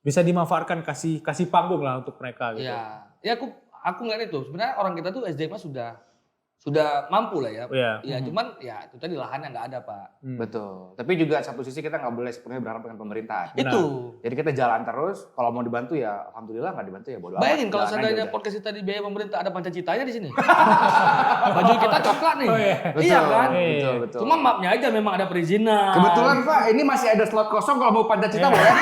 bisa dimanfaatkan, kasih panggung lah untuk mereka gitu. Iya. Ya aku ngeliat itu. Sebenarnya orang kita tuh SDM sudah sudah mampu lah ya. Iya. Iya, cuman ya itu tadi lahannya nggak ada, Pak. Betul. Tapi juga satu sisi kita nggak boleh sepenuhnya berharap dengan pemerintahan. Itu. Jadi kita jalan terus. Kalau mau dibantu ya alhamdulillah, nggak dibantu ya bodo amat. Bayangin kalau Jalan aja seandainya udah. podcast kita dibiayai pemerintah ada pancacitanya di sini. Baju kita coklat nih. Oh, iya. Iya kan? Betul, betul. Cuma mapnya aja memang ada perizinan. Kebetulan Pak, ini masih ada slot kosong kalau mau Pancasila boleh.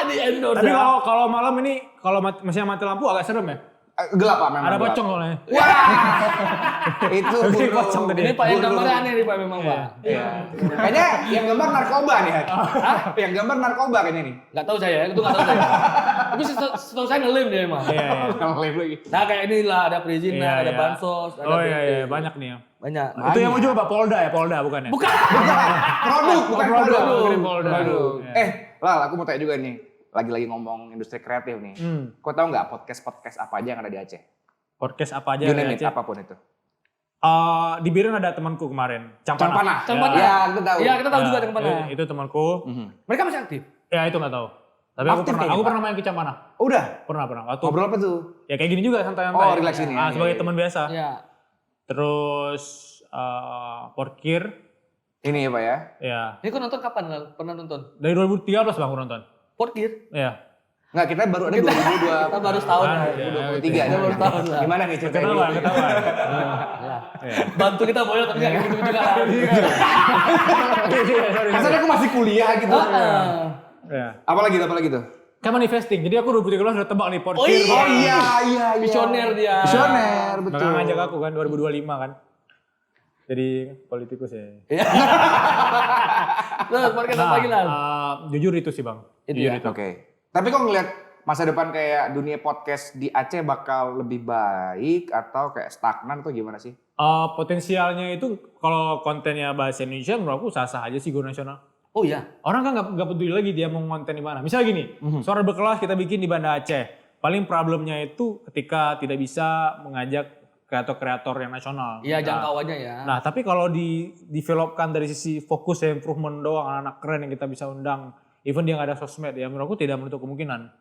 Di endorse. Tapi ya. kalau malam ini kalau masih mati lampu agak serem ya. Gelap Pak memang. Ada gelap. pocong soalnya. Itu Tapi burung. pocong tadi. Ini Pak yang Burung. gambarnya aneh nih Pak memang Pak. Iya. Kayaknya yang gambar narkoba nih. Hah? Yang gambar narkoba kayaknya nih. Nggak tahu saya, itu nggak tahu saya. Tapi setahu saya ngelim dia emang. Iya, iya. Live lagi. Nah kayak inilah ada perizinan, Iya, ada iya. bansos, ada Oh iya, BPT. iya, banyak nih ya. Banyak. Itu yang muncul Pak Polda ya, Polda bukan ya? Bukan. Produk, bukan produk. produk. Kirim Polda. Produk. Iya. Lal, aku mau tanya juga nih. Lagi-lagi ngomong industri kreatif nih. Kau tahu nggak podcast apa aja yang ada di Aceh? Podcast apa aja You yang name ada it, Aceh? apapun itu. Di Biren ada temanku kemarin, Cangpanah. Campana. Campana. Ya, aku tahu. Iya kita tahu juga dengan mana. Itu temanku. Mereka masih aktif. Ya itu nggak tahu. Tapi Aktif kayaknya, aku Pak. pernah main ke Campana. Udah. Pernah. Waktu Ngobrol apa tuh? ya kayak gini juga santai-santai. Oh, relax ini ya. Sebagai Iya, teman biasa. Iya. Terus Porkir, Ini ya Pak ya. ya Ini kau nonton kapan? Lal? Pernah nonton? dari 2013 bang aku nonton. Porkir. Ya. Nggak, kita baru ada Kita baru setahun Ah, ya. iya. 2023. Kita baru setahun lah. Gimana nih ceritanya? Ketahuan. Lah. Bantu kita boyot tapi nggak gitu juga. Rasanya aku masih kuliah gitu. Ya. Apalagi tuh? Kan manifesting. Jadi aku 2013 udah tebak nih Porkir. Oh iya. Oh iya. Visioner dia. Visioner, betul. Bakal ngajak aku kan 2025 kan. Jadi politikus ya. Iya. Terus podcast apa lagi lah? Jujur itu sih bang. Itu Jujur ya? itu. Oke. Tapi kok ngeliat masa depan kayak dunia podcast di Aceh bakal lebih baik atau kayak stagnan atau gimana sih? Potensialnya itu kalau kontennya bahasa Indonesia menurut aku sah-sah aja sih go nasional. Oh iya. Orang kan nggak peduli lagi dia mau konten di mana. Misalnya gini, Suara Berkelas kita bikin di Banda Aceh. Paling problemnya itu ketika tidak bisa mengajak kreator-kreator yang nasional. Iya jangkauannya ya. Nah, tapi kalau di-developkan dari sisi fokus ya improvement doang, anak-anak keren yang kita bisa undang, even dia nggak ada sosmed, ya menurut aku tidak menutup kemungkinan.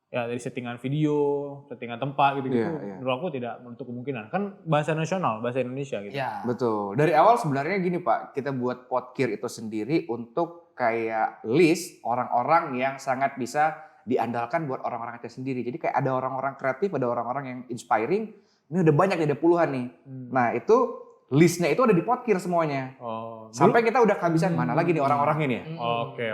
Ya dari settingan video, settingan tempat gitu-gitu, Iya. menurut aku tidak menutup kemungkinan. Kan bahasa nasional, bahasa Indonesia gitu. Iya. Betul. Dari awal sebenarnya gini Pak, kita buat Podkir itu sendiri untuk kayak list orang-orang yang sangat bisa diandalkan buat orang-orang Aceh sendiri. Jadi kayak ada orang-orang kreatif, ada orang-orang yang inspiring. Ini udah banyak nih, ada puluhan nih. Nah itu listnya itu ada di Podkir semuanya. Oh, Sampai kita udah kehabisan mana lagi nih orang-orang ini ya. Oke.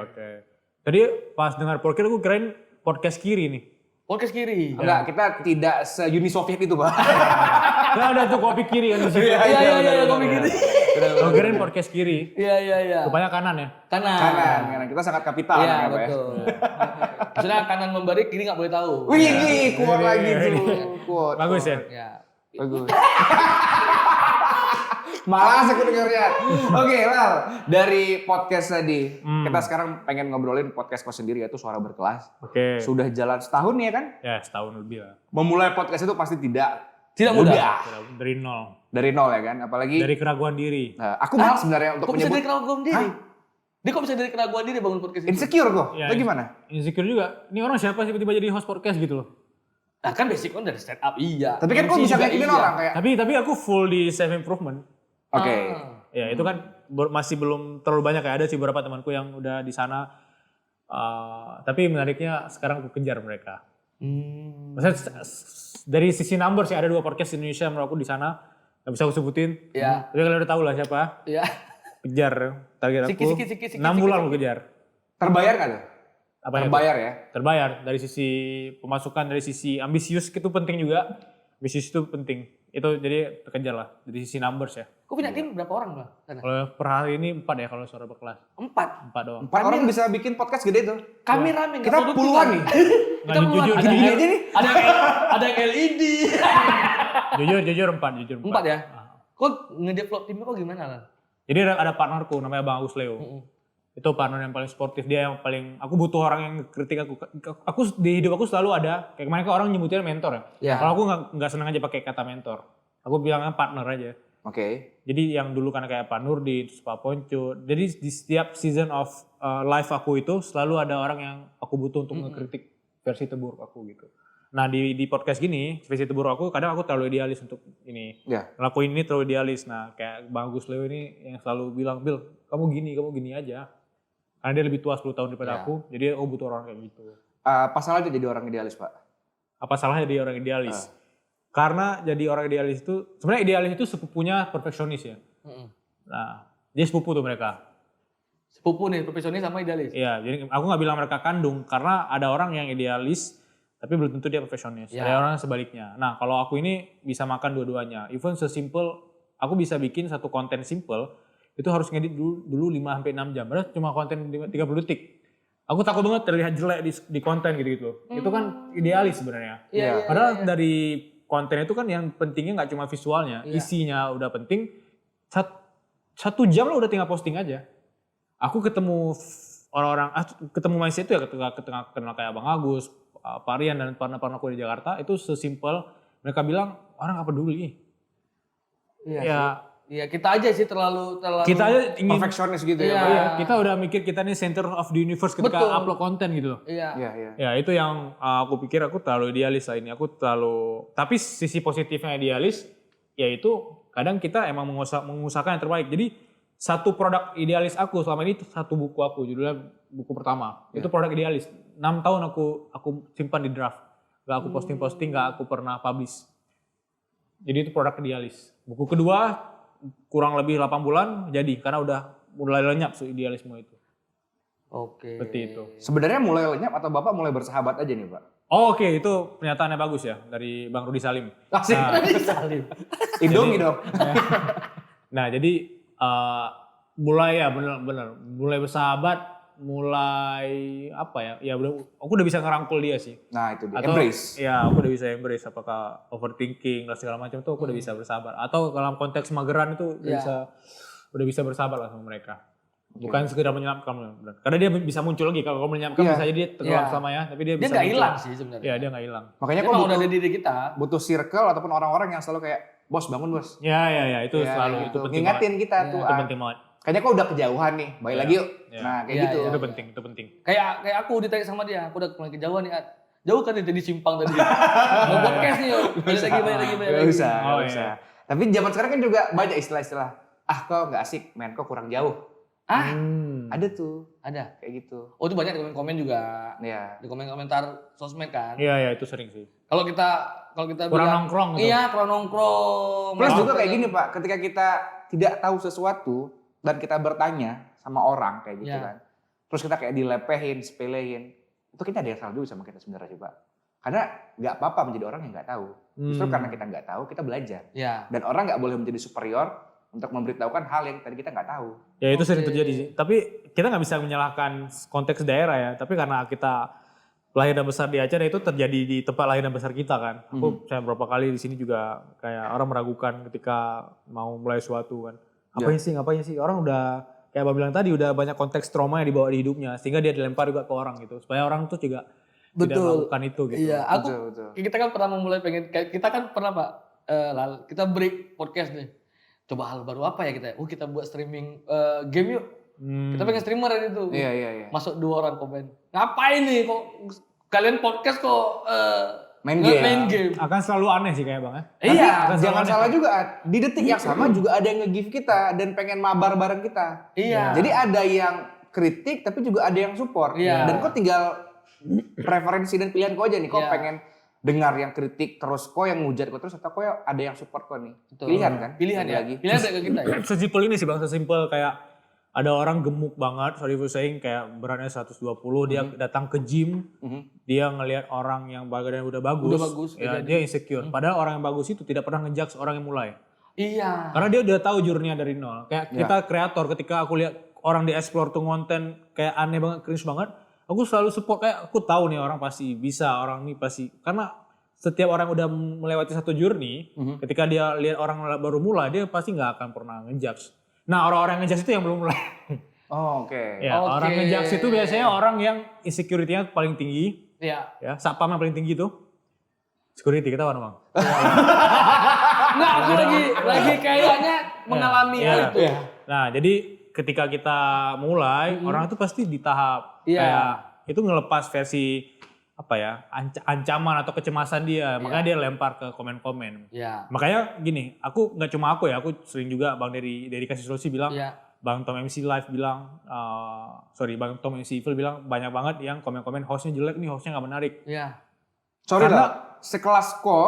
Tadi pas dengar podcast aku kirain podcast kiri nih. Podcast kiri. Enggak, kita tidak se-Uni Soviet itu Pak. Kan ada tuh kopi kiri kan di situ. Iya, kopi kiri. Aku kirain podcast kiri. Iya. Rupanya kanan ya. Kanan. Kita sangat kapital Iya, ya Pak ya. betul. Maksudnya kanan memberi, kiri nggak boleh tahu. Wih, kuat lagi tuh. Quote. Bagus ya. Ya. Bagus. Malas aku dengarnya. Oke, Lal. Dari podcast tadi, kita sekarang pengen ngobrolin podcast kau sendiri yaitu Suara Berkelas. Oke. Sudah jalan setahun ya kan? Ya setahun lebih lah. Memulai podcast itu pasti tidak mudah. Dari nol. Dari nol ya kan? Apalagi Dari keraguan diri. aku malas sebenarnya untuk Kok bisa menyebut dari keraguan diri? Dia kok bisa dari keraguan diri bangun podcast ini? insecure kok. Ya, Itu gimana? Insecure juga. Ini orang siapa sih tiba-tiba jadi host podcast gitu loh. Nah kan basic kan dari stand up iya. Tapi kan kok MC bisa juga ngakinin iya. orang kayak Tapi aku full di self improvement. oke. Ya itu kan masih belum terlalu banyak ya. Ada sih beberapa temanku yang udah di sana. Tapi menariknya sekarang aku kejar mereka. Maksudnya dari sisi numbers ya ada 2 podcast di Indonesia menurut aku di sana. Gak bisa aku sebutin. Iya. Tapi kalian udah tahu lah siapa. Iya. Kejar target aku. Sikit, 6 bulan aku kejar. Terbayar nggak tuh? Apa ya? Terbayar ya? Terbayar dari sisi pemasukan, dari sisi ambisius itu penting juga. Ambisius itu penting. Itu jadi terkejar lah dari sisi numbers ya. Kok punya tim berapa orang Bang? Sana? Kalau per hari ini 4 ya kalau Suara Berkelas. 4. 4 doang. 4 orang bisa bikin podcast gede tuh. Kami rame. nggak Kita produktif, puluhan Bang. nih. Kita Nggak, puluhan. jujur, Ada Gini-gini yang- aja nih. ada yang LED. Jujur 4. 4 ya? Kok ngedevelop timnya kok gimana lah? Jadi ada partnerku namanya Bang Agus Leo. Itu partner yang paling sportif, dia yang paling aku butuh orang yang kritik aku. Aku di hidup aku selalu ada kayak kemarin kan orang nyebutnya mentor ya. Ya. Kalau aku nggak senang aja pakai kata mentor. Aku bilangnya partner aja. Oke. Jadi yang dulu kan kayak Pak Nurdi, terus Pak Ponco. Jadi di setiap season of life aku itu selalu ada orang yang aku butuh untuk ngekritik versi terburuk aku gitu. Nah di podcast gini, visi buruk aku kadang aku terlalu idealis untuk ini. Ya. Ngelakuin ini terlalu idealis. Nah kayak Bang Agus Leo ini yang selalu bilang, Bil kamu gini aja. Karena dia lebih tua 10 tahun daripada Ya. aku, jadi aku butuh orang kayak gitu. Apa salahnya jadi orang idealis, Pak? Apa salahnya jadi orang idealis? Karena jadi orang idealis itu, sebenarnya idealis itu sepupunya perfeksionis ya. Nah dia sepupu tuh mereka. Sepupu nih, profesionis sama idealis. Iya, jadi aku nggak bilang mereka kandung, karena ada orang yang idealis, tapi belum tentu dia perfeksionis. Ya. Ada orang sebaliknya. Nah, kalau aku ini bisa makan dua-duanya. Even sesimpel, aku bisa bikin satu konten simple, itu harus ngedit dulu 5-6 jam. Padahal cuma konten 30 detik. Aku takut banget terlihat jelek di konten gitu-gitu. Itu kan idealis sebenarnya. Iya. Padahal dari konten itu kan yang pentingnya nggak cuma visualnya, Iya. isinya udah penting. 1 jam lo udah tinggal posting aja. Aku ketemu orang-orang, ketemu manusia itu ya ketika kenal kayak Bang Agus, Pak Rian dan partner-partner aku di Jakarta, itu sesimpel mereka bilang orang nggak peduli. Iya. Ya Iya, kita aja sih terlalu kita aja ingin, Perfeksionis gitu Iya. ya, Pak? iya, kita udah mikir kita nih center of the universe ketika Betul. upload konten gitu loh. Iya. Iya, iya. Ya itu yang aku pikir aku terlalu idealis lah ini. Aku terlalu, tapi sisi positifnya idealis, yaitu kadang kita emang mengusahakan yang terbaik. Jadi satu produk idealis aku selama ini satu buku aku, judulnya buku pertama. Itu produk idealis. 6 tahun aku simpan di draft. Gak aku posting-posting, gak aku pernah publish. Jadi itu produk idealis. Buku kedua kurang lebih 8 bulan jadi, karena udah mulai lenyap idealisme itu. Oke. Seperti itu. Sebenarnya mulai lenyap atau Bapak mulai bersahabat aja nih, Pak? Oh, oke, itu pernyataannya bagus ya dari Bang Rudi Salim. Asik. Salim. Indomie dong. Nah, jadi mulai ya bener mulai bersahabat, mulai apa ya? Ya aku udah bisa ngerangkul dia sih. Nah, itu dia. Atau Embrace. ya aku udah bisa embrace, apakah overthinking dan segala macam itu aku udah bisa bersahabat. Atau dalam konteks mageran itu udah bisa bersahabat lah sama mereka. Bukan sekedar menyelamkan, benar. Karena dia bisa muncul lagi kalau kamu menyelamkan Iya. bisa jadi dia tenggelam Iya. sama ya, tapi dia Dia bisa nggak muncul. hilang sih sebenarnya. Iya, dia nggak hilang. Makanya Dia kok emang udah butuh, ada diri kita. butuh circle ataupun orang-orang yang selalu kayak, bos bangun bos. Ya, itu Ya, selalu gitu. itu penting. Ngingatin kita Iya. tuh. Itu penting banget. Kayaknya kok udah kejauhan nih, balik Iya. lagi yuk. Iya. Nah, kayak Iya, gitu. iya. Itu penting. Kayak aku ditanya sama dia, aku udah mulai kejauhan nih. Jauh kan dia di simpang tadi. Mau podcast nih yuk. Balik lagi. Gak usah, Oh, gak iya. usah. Tapi zaman sekarang kan juga banyak istilah-istilah. Kok nggak asik, main kok kurang jauh. Ada tuh, Ada. kayak gitu. Oh itu banyak di komen juga. Ya. Di komen-komentar sosmed kan. Iya, itu sering sih. Kalau kita Kurang bilang, nongkrong gitu. Iya, kurang nongkrong. Plus juga Nongkrong. kayak gini Pak, ketika kita tidak tahu sesuatu dan kita bertanya sama orang kayak gitu Ya. kan. Terus kita kayak dilepehin, sepelehin. Itu kita ada yang salah juga sama kita sebenarnya sih Pak. Karena nggak apa-apa menjadi orang yang nggak tahu. Justru karena kita nggak tahu, kita belajar. Ya. Dan orang nggak boleh menjadi superior untuk memberitahukan hal yang tadi kita nggak tahu. Ya itu sering Oke. terjadi sih. Tapi kita nggak bisa menyalahkan konteks daerah ya. Tapi karena kita lahir dan besar di Aceh, dan itu terjadi di tempat lahir dan besar kita kan. Aku saya beberapa kali di sini juga kayak orang meragukan ketika mau mulai suatu kan. Ngapain sih? Orang udah kayak Abang bilang tadi udah banyak konteks trauma yang dibawa di hidupnya. Sehingga dia dilempar juga ke orang gitu. Supaya orang tuh juga tidak melakukan itu gitu. Iya, Betul. kita kan pernah memulai kita kan pernah Pak, kita break podcast nih. Coba hal baru apa ya kita? Kita buat streaming game yuk. Kita pengen streamer itu. Iya. Masuk 2 orang komen. Ngapain nih kok kalian podcast kok Main main game. game? Akan selalu aneh sih kayak Bang ya. Tapi Iya, jangan salah juga, di detik yang sama juga ada yang nge-give kita dan pengen mabar bareng kita. Iya. Jadi ada yang kritik tapi juga ada yang support. Iya. Dan kok tinggal preferensi dan pilihan kok aja nih. Kok Iya. pengen dengar yang kritik terus, kok yang ngujat kok terus, atau kok ada yang support kok nih. Betul. Pilihan kan? Pilihan Lagi ya. lagi. Pilihan ada ke kita ya. Sesimpel ini sih Bang, sesimpel kayak ada orang gemuk banget, sorry for saying, kayak beratnya 120, dia datang ke gym, dia ngelihat orang yang badannya udah bagus, ya dia insecure. Padahal orang yang bagus itu tidak pernah ngejudge orang yang mulai. Iya. Karena dia udah tahu journey-nya dari nol. Kayak kita kreator, ketika aku lihat orang di explore tuh konten kayak aneh banget, cringe banget, aku selalu support, kayak aku tahu nih orang pasti bisa, orang ini pasti. Karena setiap orang udah melewati satu journey, ketika dia lihat orang baru mulai, dia pasti nggak akan pernah ngejudge. Nah orang-orang yang ngejudge itu yang belum mulai. Oh, oke. Ya, Oke. orang ngejudge itu biasanya orang yang insecurity-nya paling tinggi, Iya. ya, satpam yang paling tinggi itu. Security kita mana Bang? Nggak, aku lagi kayaknya mengalami hal Iya. itu. Nah, jadi ketika kita mulai, orang itu pasti di tahap Iya. kayak itu ngelepas versi apa ya, ancaman atau kecemasan dia, makanya dia lempar ke komen-komen. Iya. Makanya gini, nggak cuma aku ya, aku sering juga Bang dari kasih solusi bilang, Iya. Bang Tom MC Live bilang, Bang Tom MC Evil bilang banyak banget yang komen-komen hostnya jelek nih, hostnya nggak menarik. Iya. Sorry Karena- lah, sekelas Ko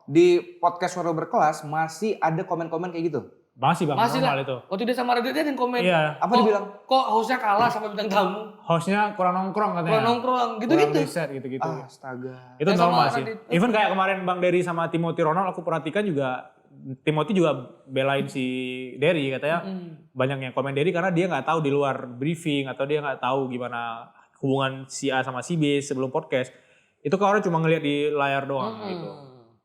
di podcast Suara Berkelas masih ada komen-komen kayak gitu. Masih Bang, Masih normal lah. itu. Waktu dia sama Radit dia yang komen. Iya, Apa dibilang? Kok hostnya kalah sama bintang tamu? hostnya kurang nongkrong katanya. Kurang nongkrong, Kurang gitu-gitu. riset gitu-gitu. Astaga. Itu Yang sama normal sih. Radit. Even kayak kemarin Bang Dery sama Timothy Ronald, aku perhatikan juga Timothy juga belain si Dery, katanya banyak yang komen Dery karena dia nggak tahu di luar briefing atau dia nggak tahu gimana hubungan si A sama si B sebelum podcast. Itu kan orang cuma ngelihat di layar doang gitu.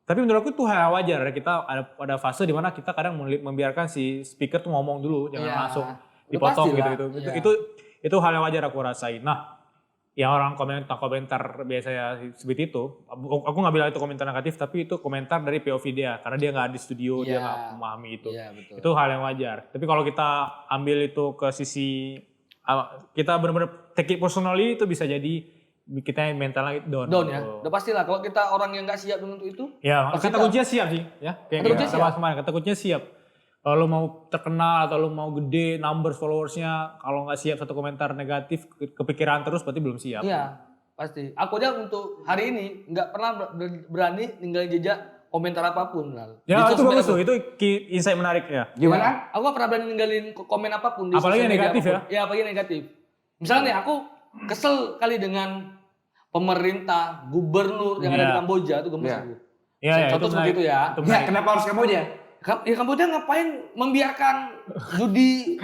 Tapi menurut aku itu hal wajar. Kita ada fase di mana kita kadang membiarkan si speaker tuh ngomong dulu, jangan Iya. langsung Udah dipotong pasti lah. gitu. Iya. Itu hal yang wajar aku rasain. Nah, yang orang komentar biasanya seperti itu, aku nggak bilang itu komentar negatif, tapi itu komentar dari POV dia, karena dia nggak di studio, dia Iya. nggak memahami itu. Iya, betul. Itu hal yang wajar. Tapi kalau kita ambil itu ke sisi, kita benar-benar take it personally, itu bisa jadi kita mentalnya down. Down ya. gitu. Udah pastilah kalau kita orang yang nggak siap dengan itu. Ya, Pasti kata down. kuncinya siap sih, ya. Kayak Kata kuncinya sama siap. kemarin, kata kuncinya siap. Kalau lo mau terkenal atau lo mau gede numbers followersnya, kalau nggak siap satu komentar negatif, kepikiran terus berarti belum siap. Iya, pasti. Aku aja untuk hari ini nggak pernah berani ninggalin jejak komentar apapun. Ya Di itu sosmed bagus aku. tuh, itu insight menarik ya. Gimana? Aku gak pernah berani ninggalin komen apapun. Di Apalagi sosial yang media negatif apapun. Ya, apalagi yang negatif. Misalnya nih, aku kesel kali dengan pemerintah, gubernur yang ada di Iya. Kamboja itu gemes Iya. aku. Iya, ya, Contoh seperti itu ya. Itu Ya, menarik. kenapa harus kamu aja? Ya Kamboja ngapain membiarkan judi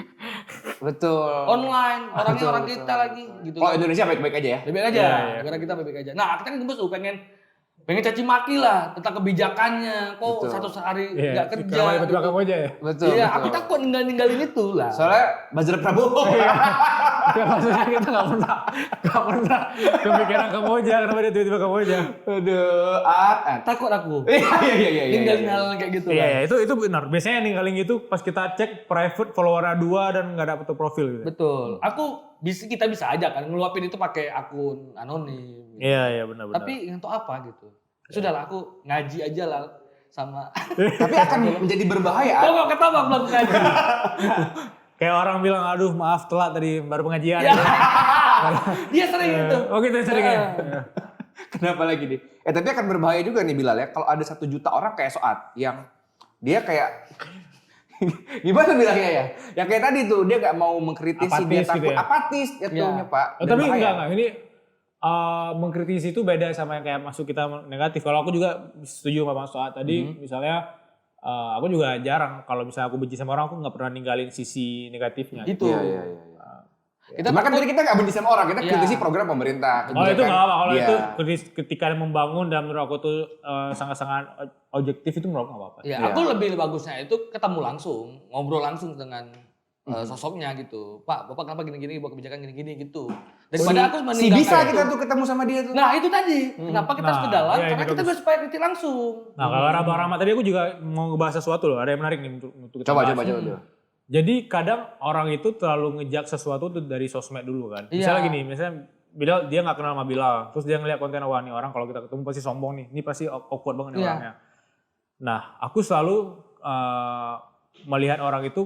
Betul. online, orangnya Betul, orang betul, kita lagi gitu. Kalau Indonesia baik-baik aja ya. Baik-baik aja, Iya, iya. negara kita baik-baik aja. Nah, kita kan gemes tuh pengen caci maki lah tentang kebijakannya. Kok Betul. satu hari Iya, nggak kerja. kenapa tiba-tiba gitu. kamu aja ya? Betul. Iya, betul. aku takut ninggalin itu lah. Soalnya Buzzer Prabowo. Ya maksudnya kita nggak pernah kepikiran kamu aja, kenapa dia tiba-tiba kamu aja? Aduh, Takut aku. Iya. Ninggalin hal kayak gitu Iya, lah. ya, itu benar. Biasanya ninggalin gitu pas kita cek private followernya 2 dan nggak dapet tuh profil gitu. Betul. Kita bisa aja kan ngeluapin itu pakai akun anonim. Gitu. Iya, benar-benar. Tapi untuk apa gitu? Sudahlah aku ngaji aja lah sama. Tapi akan menjadi berbahaya. Kok nggak ketawa belum ngaji? Kayak orang bilang, aduh maaf telat tadi baru pengajian. Ya. Dia sering itu. Oh gitu ya seringnya. Kenapa lagi nih? Tapi akan berbahaya juga nih Bilal ya. Kalau ada 1 juta orang kayak Soat yang dia kayak gimana bilangnya ya? Yang kayak tadi tuh dia nggak mau mengkritisi, Apatis dia gitu takut ya? apatis jatuhnya Pak. Dan Tapi bahaya. enggak. Ini mengkritisi itu beda sama yang kayak masuk kita negatif. Kalau aku juga setuju sama Mas Soat tadi, misalnya aku juga jarang kalau misalnya aku benci sama orang, aku nggak pernah ninggalin sisi negatifnya. Itu. Iya. Kita Cuma kan takut- tadi kita nggak benci sama orang, kita Iya. kritisi program pemerintah. Oh itu nggak apa-apa. Kalau dia. itu ketika membangun dan menurut aku tuh sangat-sangat objektif itu menurut aku nggak apa-apa. Ya, Iya. aku lebih bagusnya itu ketemu langsung, ngobrol langsung dengan sosoknya gitu. Pak, Bapak kenapa gini-gini, buat kebijakan gini-gini gitu. Daripada aku si meninggalkan bisa itu. kita tuh ketemu sama dia tuh. Nah, itu tadi. Kenapa kita harus ke Nah, dalam? iya, Karena ini kita bagus. biar supaya kritik langsung. Nah kalau Abang Rahmat tadi aku juga mau ngebahas sesuatu loh. Ada yang menarik nih untuk kita bahas. Coba. Jadi kadang orang itu terlalu ngejak sesuatu tuh dari sosmed dulu kan. Misalnya Iya. gini, misalnya Bilal dia nggak kenal sama Bilal, terus dia ngeliat konten wah nih orang kalau kita ketemu pasti sombong nih, ini pasti awkward banget nih Iya. orangnya. Nah aku selalu melihat orang itu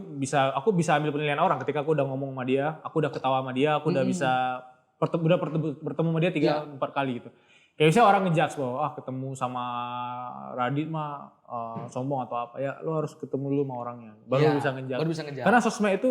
aku bisa ambil penilaian orang ketika aku udah ngomong sama dia, aku udah ketawa sama dia, aku udah bisa bertemu sama dia 3-4 kali gitu. Kayak misalnya orang ngejudge bahwa ketemu sama Radit mah sombong atau apa ya, lo harus ketemu dulu sama orangnya baru Iya, bisa ngejudge. baru bisa ngejudge. Karena sosmed itu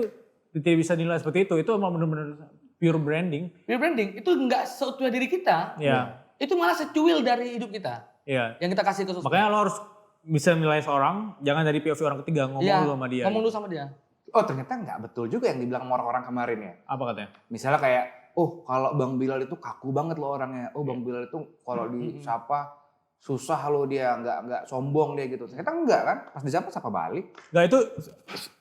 tidak bisa dinilai seperti itu emang benar-benar pure branding. Peer branding itu nggak seutuhnya diri kita. Ya, Itu malah secuil dari hidup kita. iya. Yang kita kasih ke sosmed. Makanya lo harus bisa nilai seorang, jangan dari POV orang ketiga ngomong Iya, dulu sama dia. ngomong dulu sama dia. Oh ternyata nggak betul juga yang dibilang sama orang-orang kemarin ya. Apa katanya? Misalnya kayak, oh kalau Bang Bilal itu kaku banget loh orangnya. Oh Bang Bilal itu kalau disapa susah loh dia, nggak sombong dia gitu. Ternyata enggak kan? Pas disapa sapa balik. Nggak itu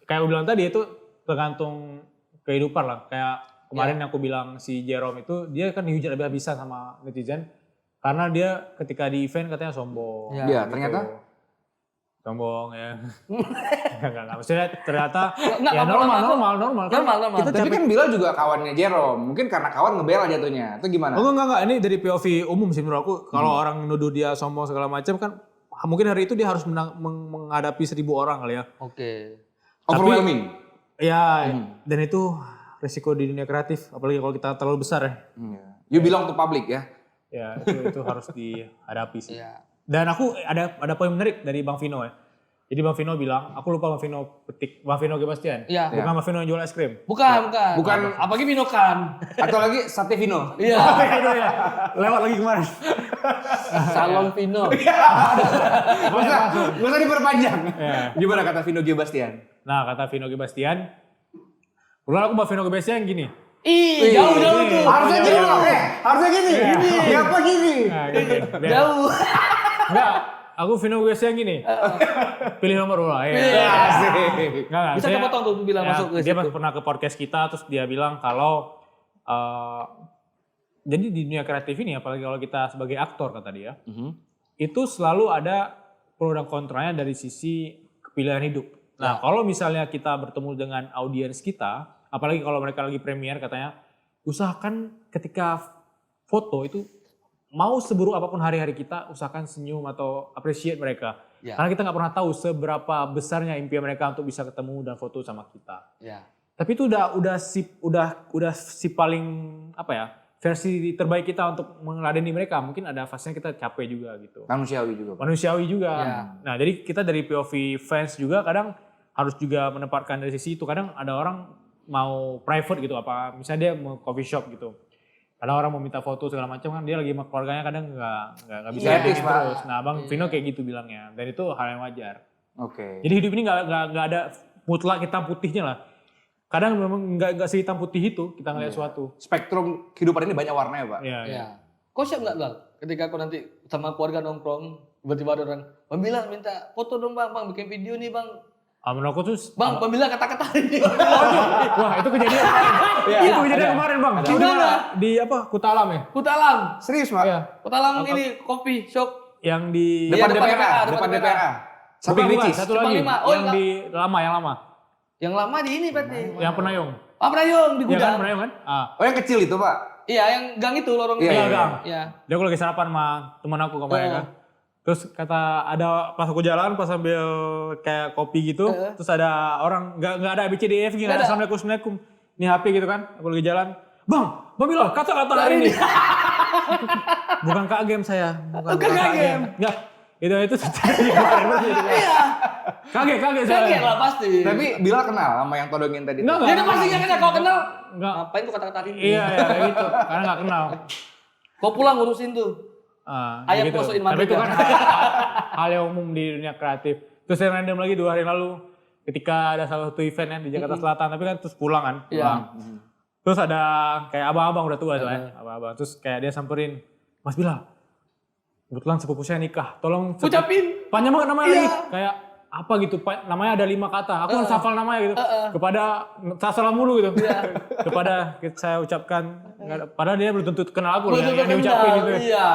kayak aku bilang tadi itu tergantung kehidupan lah. Kayak kemarin yang aku bilang si Jerome itu dia kan dihujat habis-habisan sama netizen karena dia ketika di event katanya sombong. Iya, Iya, gitu. ternyata? sombong ya. Enggak. Maksudnya ternyata Nggak, ya normal. Normal. Kita Tapi kan Bilal juga kawannya Jerome. Mungkin karena kawan ngebela jatuhnya. Itu gimana? Oh enggak. Ini dari POV umum sih menurut aku. Kalau orang nuduh dia sombong segala macam kan mungkin hari itu dia harus menghadapi 1.000 orang kali ya. Oke. Overwhelming. Ya, dan itu resiko di dunia kreatif. Apalagi kalau kita terlalu besar ya. You belong to public ya. Ya, itu harus dihadapi sih. Iya. Dan aku ada poin menarik dari Bang Vino ya. Jadi Bang Vino bilang, aku lupa Bang Vino Gebastian. Iya. Bukan Bang Vino yang jual es krim. Bukan. Apalagi Minokan. Atau lagi Sate Vino. Iya. Itu ya. Lewat lagi kemarin. Salon Vino. Gak usah diperpanjang. Ya. Gimana kata Vino Gebastian? Nah, kata Vino Gebastian, ulang aku Bang Vino Gebastian gini. Ih, jauh tuh. Harusnya gini loh. Harusnya gini. Ngapa gini? Nah, gini. Jauh. Enggak, aku Vino Gebastian gini. Pilih nomor ulang. Asik. Enggak. Bisa kepotong tuh bilang Ya, masuk ke dia situ. pernah ke podcast kita terus dia bilang kalau jadi di dunia kreatif ini apalagi kalau kita sebagai aktor kata dia itu selalu ada pro dan kontranya dari sisi kepilihan hidup. Nah kalau misalnya kita bertemu dengan audiens kita apalagi kalau mereka lagi premiere katanya usahakan ketika foto itu mau seburuk apapun hari-hari kita usahakan senyum atau appreciate mereka. Ya. Karena kita nggak pernah tahu seberapa besarnya impian mereka untuk bisa ketemu dan foto sama kita. Ya. Tapi itu udah si paling apa ya versi terbaik kita untuk meladeni mereka. Mungkin ada fasenya kita capek juga gitu. Manusiawi juga. Ya. Nah jadi kita dari POV fans juga kadang harus juga menempatkan dari sisi itu. Kadang ada orang mau private gitu apa misalnya dia mau coffee shop gitu. Kadang orang mau minta foto segala macam kan dia lagi sama keluarganya kadang nggak bisa Etis, Pak. terus. Nah Bang Vino kayak gitu bilangnya dan itu hal yang wajar. Oke. Jadi hidup ini nggak ada mutlak hitam putihnya lah. Kadang memang nggak sehitam putih itu kita ngeliat suatu. Spektrum kehidupan ini banyak warnanya, Pak. Iya. Ya. Kau siap nggak Bang? Ketika kau nanti sama keluarga nongkrong, tiba-tiba ada orang, Bang Bilal minta foto dong Bang, bikin video nih Bang. Menurut aku tuh, Bang Bilal kata-kata ini. wah itu kejadian kemarin. Itu kejadian kemarin Bang. Di mana? Di apa? Kutalam ya? Kutalam. Serius, Pak? Iya. Kutalam ini kopi shop. Yang di Depan Iya, depan DPRA, DPRA, depan depan DPRA. Bukan, Samping Ricis. satu Simpang lagi. 5. Oh, yang di yang lama. Yang lama di ini berarti. Yang Penayung. Pak Prayong di Iya kan gudang. Penayung kan? Oh, yang kecil itu, Pak? Iya, yang gang itu lorong Iya, itu. iya. Gang. Iya. Dia aku lagi sarapan sama teman aku kemarin kan. Terus kata ada pas aku jalan pas sambil kayak kopi gitu, terus ada orang nggak ada ABCDEF nggak ada assalamualaikum. Ini HP gitu kan, aku lagi jalan. Bang Bilal kata-kata hari ini. Bukan Kak Game saya, bukan Kak Game. Enggak, itu Iya. kaget Kaget saya. lah pasti. Tapi Bilal kenal sama yang todongin tadi. Enggak, Dia udah pasti nggak kenal. Kau kenal? Enggak. Ngapain tuh kata-kata ini? Iya kayak gitu, karena nggak kenal. Kau pulang ngurusin tuh. Ayam Gitu. masukin Tapi mandi itu kan? kan hal yang umum di dunia kreatif. Terus yang random lagi 2 hari lalu ketika ada salah satu event kan di Jakarta Selatan, tapi kan terus pulang kan. Iya. Terus ada kayak abang-abang udah tua tuh ya, abang-abang. Terus kayak dia samperin, Mas Bilal, kebetulan sepupu saya nikah, tolong Ucapin. panjang banget namanya Iya. lagi. Kayak apa gitu, namanya ada 5 kata. Aku harus hafal namanya gitu. Kepada salah mulu gitu. Kepada saya ucapkan, padahal dia belum tentu kenal aku loh, yang diucapin gitu. Iya.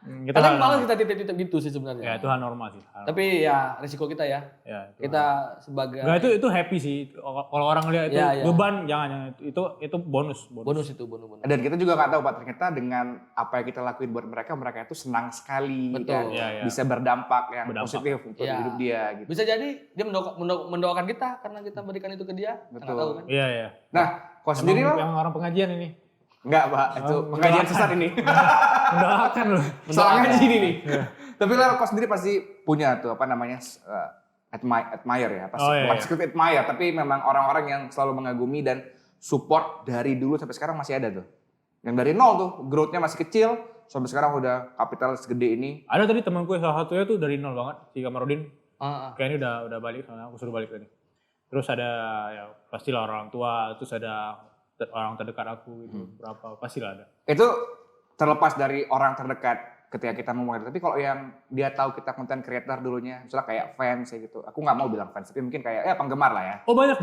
Kita Kadang hal malah normal. kita titip-titip gitu sih sebenarnya. Ya itu hal normal sih. Tapi ya resiko kita ya. Ya, itu Kita sebagai Enggak itu happy sih. Kalau orang lihat itu Iya, iya. beban jangan itu bonus. bonus itu bonus. Dan kita juga nggak tahu, Pak, ternyata dengan apa yang kita lakuin buat mereka itu senang sekali. Betul. Kan? Iya, iya. Bisa berdampak yang Berdampak. positif untuk Iya. hidup dia. Gitu. Bisa jadi dia mendoakan kita karena kita berikan itu ke dia. Nggak Betul. tahu kan. Iya iya. Nah, kau sendiri Emang loh? yang orang pengajian ini Enggak, Pak. Itu pengajian sesat ini. mendoakan loh. Salah ngaji ini nih. Iya. Tapi lah kau sendiri pasti punya tuh apa namanya admire ya, Oh, iya, bukan iya. secret admire, tapi memang orang-orang yang selalu mengagumi dan support dari dulu sampai sekarang masih ada tuh. Yang dari nol tuh, growth-nya masih kecil, sampai sekarang udah kapital segede ini. Ada tadi temanku salah satunya tuh dari nol banget si Kamarudin. Ah, Kayaknya udah balik, soalnya aku suruh balik tadi. Terus ada ya pastilah orang tua, terus ada orang terdekat aku gitu, berapa pastilah ada. Itu terlepas dari orang terdekat ketika kita memulai. Tapi kalau yang dia tahu kita konten creator dulunya, misalnya kayak fans ya gitu. Aku nggak mau bilang fans, tapi mungkin kayak penggemar lah ya. Oh banyak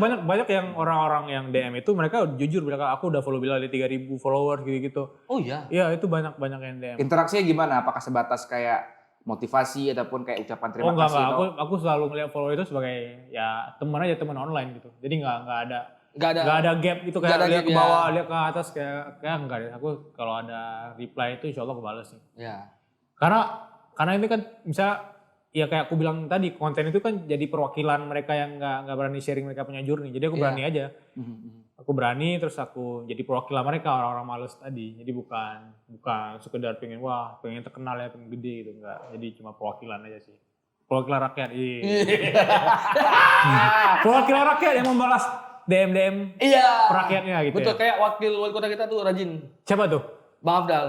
yang orang-orang yang DM itu mereka jujur bilang aku udah follow Bilal di 3.000 followers gitu-gitu. Oh iya. Iya itu banyak yang DM. Interaksinya gimana? Apakah sebatas kayak motivasi ataupun kayak ucapan terima enggak. kasih? atau- Aku selalu ngeliat follow itu sebagai ya teman aja, teman online gitu. Jadi nggak ada Nggak ada. nggak ada gap gitu Nggak kayak ada lihat gap, ke ya. bawah, lihat ke atas kayak enggak deh. Aku kalau ada reply itu insya Allah kebales sih. Ya. Karena ini kan misalnya ya kayak aku bilang tadi, konten itu kan jadi perwakilan mereka yang nggak berani sharing mereka punya journey. Jadi aku Iya. berani aja. Aku berani terus aku jadi perwakilan mereka, orang-orang males tadi. Jadi bukan sekedar pengen terkenal ya, pengen gede gitu, enggak. Jadi cuma perwakilan aja sih. Perwakilan rakyat. Perwakilan rakyat yang membalas DM Iya. rakyatnya gitu. Betul, Ya. kayak wakil wali kota kita tuh rajin. Siapa tuh? Bang Afdal.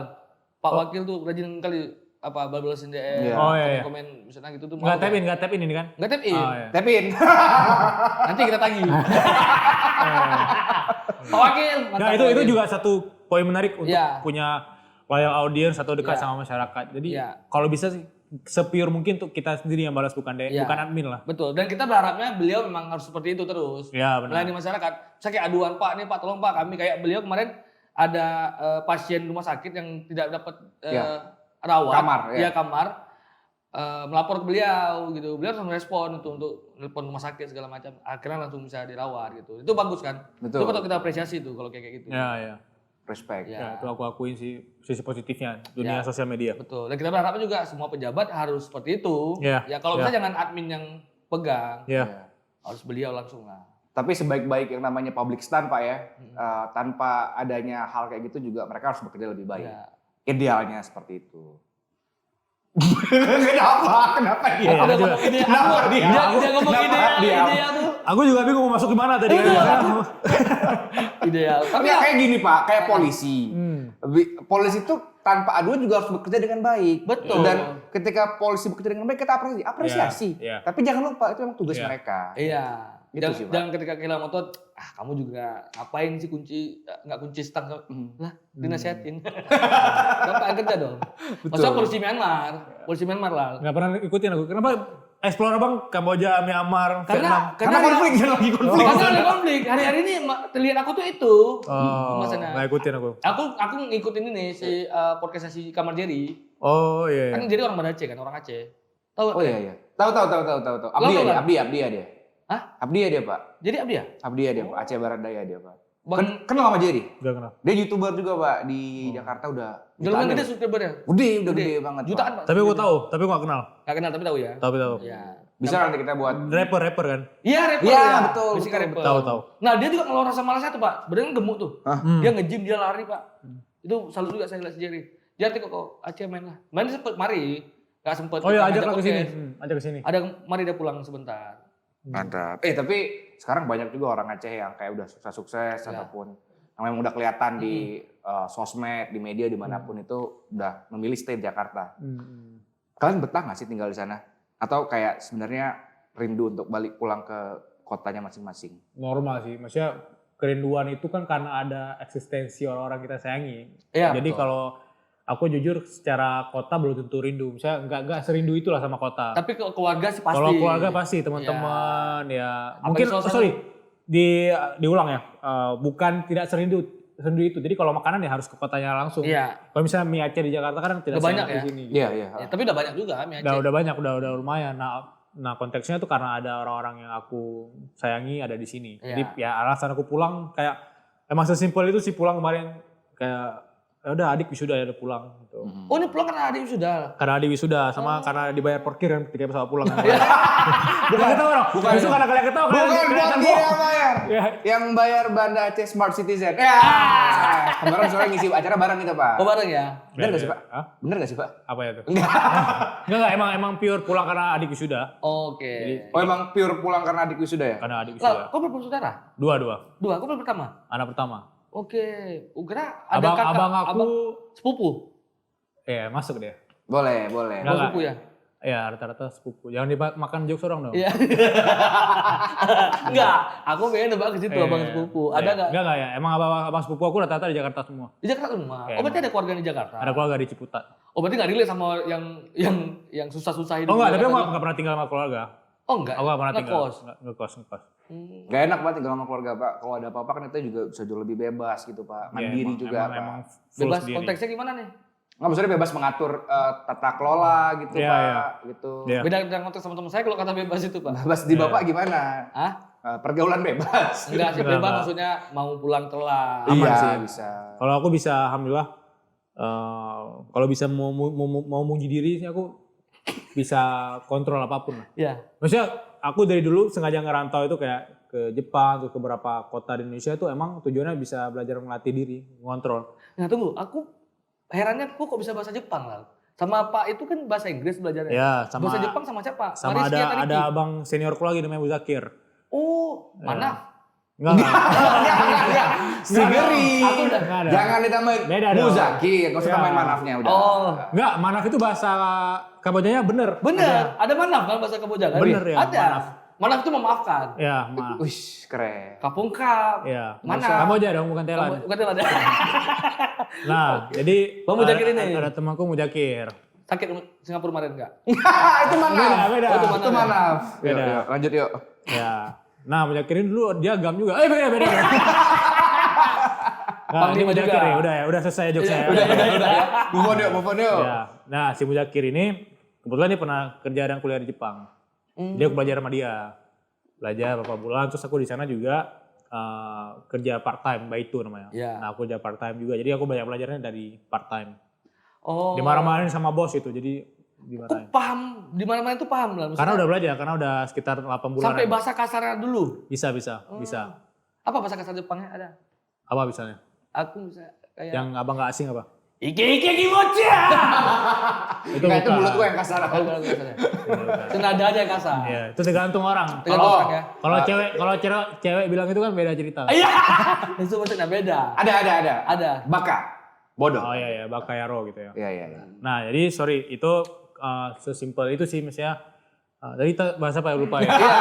Pak Wakil tuh rajin kali balasin DM, Iya. Oh, iya. komen misalnya gitu tuh. Enggak tap in ini kan? Enggak tap in. Oh, iya. Tapin. Nanti kita tagih. Pak Wakil. Nah mantap, itu Wakil. juga satu poin menarik untuk Iya. punya loyal audience atau dekat Iya. sama masyarakat. Jadi Iya. kalau bisa sih se-pure mungkin tuh kita sendiri yang balas, bukan Iya. bukan admin lah. Betul. Dan kita berharapnya beliau memang harus seperti itu terus. Ya benar. Melayani masyarakat. Misalnya kayak aduan Pak, nih Pak tolong Pak kami kayak beliau kemarin ada pasien rumah sakit yang tidak dapat Ya. rawat. Kamar, ya. Iya, kamar. Melapor ke beliau gitu. Beliau langsung respon untuk nelpon rumah sakit segala macam. Akhirnya langsung bisa dirawat gitu. Itu bagus kan? Betul. Itu patut kita apresiasi tuh kalau kayak gitu. Ya. Respect. Ya. Ya, itu aku akuin sih sisi positifnya dunia Ya. sosial media. Betul. Dan kita berharap juga semua pejabat harus seperti itu. Ya. Ya kalau Ya. bisa jangan admin yang pegang. Ya. Ya. Harus beliau langsung lah. Tapi sebaik-baik yang namanya public stand Pak ya, tanpa adanya hal kayak gitu juga mereka harus bekerja lebih baik. Ya. Idealnya seperti itu. Kenapa dia? Iya, Udah juga. ngomong ide Kenapa aku. dia? Dia ngomong Kenapa ideal, dia? ideal tuh. Aku juga bingung mau masuk kemana tadi. Ideal. Tapi Tapi ya, kayak gini Pak, kayak polisi. Hmm. Polisi itu tanpa aduan juga harus bekerja dengan baik. Betul. Dan ketika polisi bekerja dengan baik kita apresiasi. Ya, ya. Tapi jangan lupa itu memang tugas Ya. mereka. iya. Gitu Jangan, sih, Pak. jangan ketika kehilangan motor, kamu juga ngapain sih nggak kunci stang? Lah, dinasihatin. Bapak kerja dong. Maksudnya polisi Myanmar lah. Nggak pernah ikutin aku. Kenapa explore abang Kamboja, Myanmar, Vietnam? Karena konflik, jangan lagi konflik. Karena ada konflik. Hari-hari ini terlihat aku tuh itu. Oh, Maksudnya. nggak ikutin aku. Aku ngikutin ini si podcast si Kamar Jerry. Oh iya. Kan Jerry orang Banda Aceh kan, orang Aceh. Tahu? Oh iya iya. Tahu. Abdi Tahu, ya kan? dia, Abdi ya dia. Hah? Abdi ya dia, Pak. Jadi Abdi ya? Abdi ya dia, Pak. Aceh Barat Daya dia, Pak. Bang, Kenal sama Jerry? Udah kenal. Dia YouTuber juga, Pak. Di Jakarta udah jalan jutaan gede ya. subscribernya. Udah gede banget. Jutaan, Pak. Pak. Tapi aku tahu, tapi aku nggak kenal. Nggak kenal tapi tahu ya. Tapi tahu. Iya. Bisa nanti kita buat Rapper kan? Iya, rapper Iya, ya. betul, Basicnya betul, rapper. Tahu. Nah, dia juga ngeluarin rasa malasnya tuh, Pak. Sebenarnya gemuk tuh. Hah? Dia nge-gym, dia lari, Pak. Itu salut juga saya lihat si Jerry. Jerry kok Aceh main lah. Main sempet mari. Nggak sempet. Oh iya, kita ajaklah ngajak ke sini. podcast. Ajak ke sini. Ada mari dia pulang sebentar. mantap. Tapi sekarang banyak juga orang Aceh yang kayak udah sukses Iya. ataupun yang memang udah kelihatan di sosmed, di media dimanapun itu udah memilih stay di Jakarta. Kalian betah nggak sih tinggal di sana? Atau kayak sebenarnya rindu untuk balik pulang ke kotanya masing-masing? Normal sih, maksudnya kerinduan itu kan karena ada eksistensi orang-orang kita sayangi. Iya, Jadi betul. kalau aku jujur secara kota belum tentu rindu, misalnya nggak serindu itulah sama kota. Tapi ke keluarga sih pasti. Kalau keluarga pasti teman-teman ya mungkin salah satu- diulang ya, bukan tidak serindu itu. Jadi kalau makanan ya harus ke kotanya langsung. Iya. Kalau misalnya mie Aceh di Jakarta kan tidak Udah banyak seenak di ya? sini. Gitu. Iya, iya. Ya, tapi udah banyak juga mie Aceh. Udah banyak, udah lumayan. Nah konteksnya tuh karena ada orang-orang yang aku sayangi ada di sini. Iya. Jadi ya alasan aku pulang kayak emang sesimpel itu sih, pulang kemarin kayak ya udah adik wisuda ya udah pulang gitu. Oh, ini pulang karena adik sudah. Karena adik wisuda sama karena dibayar parkir kan ketika pesawat pulang. Bukan ketawa dong. Justru karena kalian ketawa Bukan buat kelihatan dia bohong. bayar. Ya. Yang bayar Banda Aceh Smart Citizen. Ya. Kemarin soalnya ngisi acara bareng itu, Pak. Oh, bareng ya? Bener gak sih, Pak? Hah? Bener gak sih, Pak? Apa ya tuh? Enggak. Enggak, emang pure pulang karena adik wisuda. Oke. Oh, emang pure pulang karena adik wisuda ya? Karena adik Lah, wisuda. kau berapa saudara? Dua. Dua, kau berapa pertama? Anak pertama. Oke. Ukira ada kakak. Abang aku Sepupu? ya masuk dia. Boleh. Enggak, Oh, sepupu ya? Ya rata-rata sepupu. Jangan dimakan jokes orang dong. Iya. Enggak, aku pengen nebak ke situ abang sepupu. Ada nggak? Enggak ya. Emang abang sepupu aku rata-rata di Jakarta semua. Di Jakarta semua. Iya, Oh, berarti ada keluarga di Jakarta. Ada keluarga di Ciputat. Oh, berarti nggak relate sama yang susah-susah hidup. Oh enggak, di tapi aku Jakarta. enggak pernah tinggal sama keluarga. Oh, enggak. Aku enggak pernah tinggal. Ngekos. Ngekos. Gak enak banget tinggal sama keluarga, Pak. Kalau ada apa-apa kan kita juga bisa jauh lebih bebas gitu, Pak. Mandiri Ya, juga, Pak. emang full Bebas sendiri. konteksnya gimana nih? Nggak, maksudnya bebas mengatur tata kelola gitu Iya, Pak, iya. gitu. Iya. Beda dengan konteks teman-teman saya kalau kata bebas itu Pak. Bebas di Bapak gimana? Hah? Pergaulan bebas. Enggak sih, Enggak, bebas enggak. maksudnya mau pulang telat. Aman Iya, sih. bisa. Kalau aku bisa, alhamdulillah, kalau bisa mau menguji diri sih aku bisa kontrol apapun lah. Iya. Maksudnya aku dari dulu sengaja ngerantau itu kayak ke Jepang, ke beberapa kota di Indonesia itu emang tujuannya bisa belajar melatih diri, ngontrol. Nah tunggu, aku herannya aku kok bisa bahasa Jepang lah. Sama Pak itu kan bahasa Inggris belajarnya. Ya, sama Bahasa Jepang sama siapa? sama Mariski atau ada Riki? abang seniorku lagi namanya Muzakir. Oh, mana? Enggak. Enggak. Si Geri. Aku udah Enggak ada. Jangan ditambahin Beda dong. Muzakir, nggak usah Iya. tambahin manafnya udah. Oh, Enggak, manaf itu bahasa Kambojanya bener. bener. Ada manaf kan bahasa Kamboja kan? Bener ya, Ada. manaf. Manaf itu memaafkan. Ya, manaf. Wih, keren. Kapung kap. Ya, Mana? Kamboja dong, bukan Thailand. Bukan ada. Nah, jadi Bang Muzakir ini. ada temanku Muzakir. Sakit Singapura kemarin enggak? Itu manaf. Beda. Oh, itu Itu manaf. Yuk, Beda. yuk, lanjut yuk. Ya. Nah, Muzakir ini dulu dia agam juga. Beda. Nah, ini Panglima Muzakir juga. ya, udah selesai jokes saya. Udah ya. Move on yuk. Ya. Nah, si Muzakir ini kebetulan dia pernah kerja dan kuliah di Jepang. Dia aku belajar sama dia. Belajar beberapa bulan, terus aku di sana juga kerja part time, itu namanya. Iya. Nah, aku kerja part time juga. Jadi aku belajarnya dari part time. Oh. Dimarah-marahin sama bos itu. Jadi Aku dimarahin. paham, di mana-mana itu paham lah. Karena udah belajar, karena udah sekitar 8 bulan. sampai bahasa kasarnya dulu. Bisa. Apa bahasa kasar Jepangnya ada? Apa misalnya? Aku bisa kayak Yang abang gak asing apa? Ike kimocha. Itu Enggak, itu bukan. mulut gua yang kasar. Oh, bukan kasarnya. Itu nadanya yang kasar. Iya, itu tergantung orang. Tergantung orang ya. Kalau cewek bilang itu kan beda cerita. Iya. Itu maksudnya beda. Ada. Ada. Baka. Bodoh. Oh iya, Bakayaro gitu ya. Iya. Nah, jadi sorry, itu sesimpel itu sih misalnya. Tadi bahasa apa ya, lupa ya. Iya,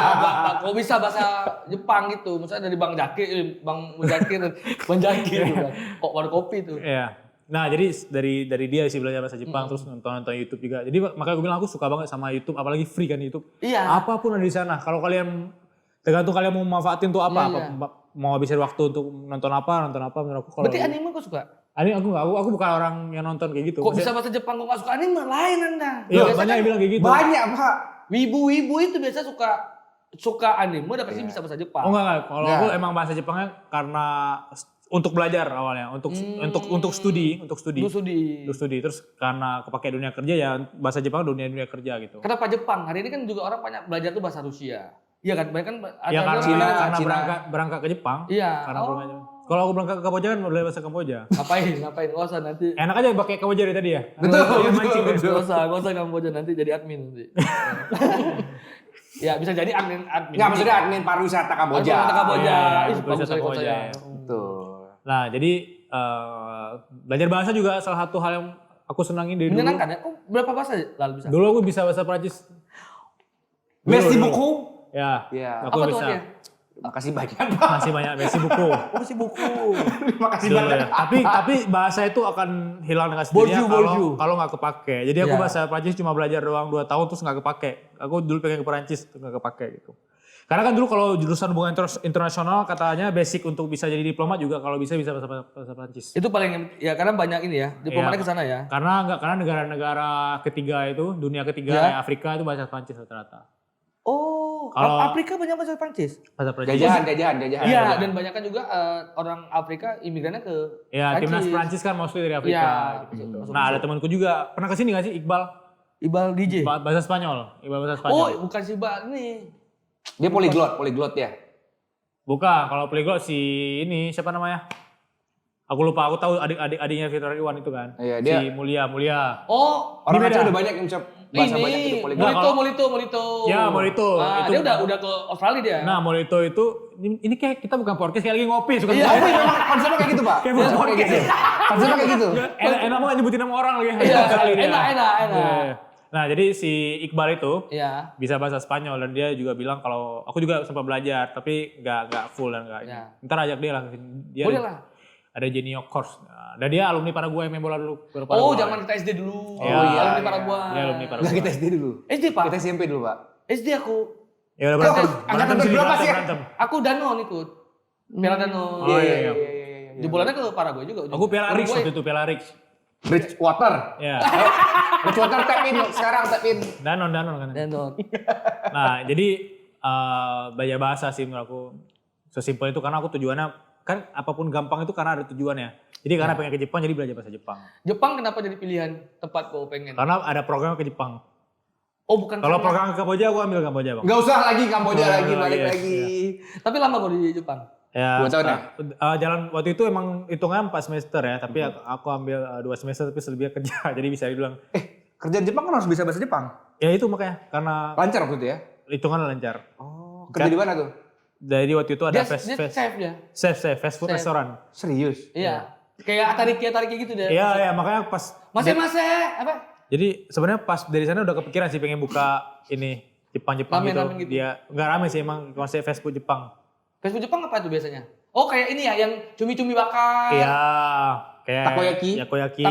kalau bisa bahasa Jepang gitu. Misalnya dari Bang Jakir, Bang Muzakir, Bang Jakir gitu kan. Kok warna kopi tuh. Iya. Nah, jadi dari dia sih belajar bahasa Jepang, terus nonton YouTube juga. Jadi makanya gue bilang aku suka banget sama YouTube, apalagi free kan YouTube. Iya. Apapun ada di sana. Kalau kalian tergantung kalian mau manfaatin tuh apa, Iya. mau habisin waktu untuk nonton apa menurut aku. Kalau Berarti anime kok suka? aku bukan orang yang nonton kayak gitu. Kok bisa bahasa Jepang kok gak suka anime? Lain Anda. Iya, Biasa banyak kan yang bilang kayak gitu. Banyak, Pak. wibu-wibu itu biasa suka anime udah pasti bisa bahasa Jepang. Oh enggak. Kalau Enggak. aku emang bahasa Jepangnya karena untuk belajar awalnya, untuk studi. Lu studi. Untuk studi, terus karena kepake dunia kerja ya bahasa Jepang dunia kerja gitu. Kenapa Jepang? Hari ini kan juga orang banyak belajar tuh bahasa Rusia. Iya kan? Banyak kan Ya ada karena Cina. berangkat ke Jepang. Iya. Karena Oh. berangkat. Kalau aku berangkat ke Kamboja kan boleh bahasa Kamboja. Ngapain? Gak usah nanti. Enak aja pakai Kamboja dari tadi ya. Betul, Iya, betul, mancing. betul. Gak usah Kamboja nanti jadi admin nanti. Ya bisa jadi admin. Enggak, maksudnya admin pariwisata Kamboja. Pariwisata Kamboja. Iya, Ih, pariwisata bagus sekali Kamboja, saya. ya. Betul. Nah, jadi belajar bahasa juga salah satu hal yang aku senangin dari dulu. Menyenangkan ya? Kok berapa bahasa lalu bisa? Dulu aku bisa bahasa Prancis. Messi Dulu. buku. Ya, Iya. aku Apa tuh bisa. artinya? Makasih banyak, Pak. Masih banyak Messi buku. Oh masih buku. Terima kasih Dulu banyak. ya. Tapi bahasa itu akan hilang dengan sendirinya Bonjour. kalau nggak kepake. Jadi aku Iya. bahasa Prancis cuma belajar doang 2 tahun terus nggak kepake. Aku dulu pengen ke Prancis terus nggak kepake gitu. Karena kan dulu kalau jurusan hubungan internasional katanya basic untuk bisa jadi diplomat juga kalau bisa bahasa Prancis. Itu paling ya karena banyak ini ya diplomatnya ke sana ya. Karena negara-negara ketiga itu, dunia ketiga Ya. kayak Afrika itu bahasa Prancis rata-rata. Oh, Kalau- Afrika banyak bahasa Prancis. Bahasa Prancis. Jajahan. Iya, dan banyak kan juga orang Afrika imigrannya ke Ya, timnas Prancis. Prancis kan mostly dari Afrika. Iya, gitu. masuk- Nah, ada temanku juga pernah kesini nggak sih Iqbal? Ibal DJ. Bahasa Spanyol. Iqbal bahasa Spanyol. Oh, bukan si Ibal ini. Dia polyglot ya. Bukan, kalau polyglot si ini siapa namanya? Aku lupa, aku tahu adiknya Fitur Iwan itu kan. Iya, Si dia- Mulia. Oh, Orang Ini beda. Aceh udah banyak yang bisa bahasa banyak itu ini polyglot. Molito. Ya, Molito. Ah, Itu- dia udah ke Australia dia. Nah, Molito itu ini kayak kita bukan podcast kayak lagi ngopi suka Iya. Tapi memang konsepnya kayak gitu, Pak. Kayak Konsepnya kayak gitu. Konsepnya kayak gitu. enak banget nyebutin nama orang lagi. Iya, Sekali dia. enak. Iya. Nah, jadi si Iqbal itu Iya. bisa bahasa Spanyol dan dia juga bilang kalau aku juga sempat belajar tapi nggak full dan nggak ini. Ya. Ntar ajak dia lah. Dia Boleh lah. ada Genio Course. Nah, dan dia alumni Paraguay main bola dulu. Oh, zaman kita SD dulu. Iya, Alumni iya. Paraguay. Dia alumni Paraguay. Enggak, kita SD dulu. SD, Pak. Kita SMP dulu, Pak. SD aku. Ya udah berantem. Angkatan sini, berapa sih? berantem. Aku Danon ikut. Piala Danon. Oh, iya. Jebolannya ke Paraguay juga. Aku Piala Rix Uruguay. waktu itu, Piala Rix. Bridgewater. Ya, Bridgewater tap in sekarang tap in. Danon kan. Dan Nah, jadi belajar bahasa sih menurut aku sesimpel itu karena aku tujuannya kan apapun gampang itu karena ada tujuannya. Jadi karena pengen ke Jepang jadi belajar bahasa Jepang. Jepang kenapa jadi pilihan tempat kau pengen? Karena ada program ke Jepang. Oh bukan Kalau karena- program ke Kamboja aku ambil Kamboja, Bang. Nggak usah lagi Kamboja lagi, iya, balik iya, lagi. Tapi lama kau di Jepang? Ya, 2 tahun ya? jalan waktu itu emang hitungan 4 semester ya, tapi aku ambil 2 semester tapi selebihnya kerja. Jadi bisa dibilang Kerja di Jepang kan harus bisa bahasa Jepang. ya itu makanya karena Lancar waktu itu ya? hitungan lancar. Oh, kerja di mana tuh? Jadi waktu itu ada Dia chef ya? fast food Chef. restoran. Serius? Iya. Kayak atariki gitu deh. Iya, makanya pas Mase apa? jadi sebenarnya pas dari sana udah kepikiran sih pengen buka ini Jepang gitu. Ramen gitu. Dia nggak rame sih emang konsep fast food Jepang. Facebook Jepang apa tuh biasanya? Oh kayak ini ya yang cumi-cumi bakar. Iya, kayak Takoyaki. Takoyaki.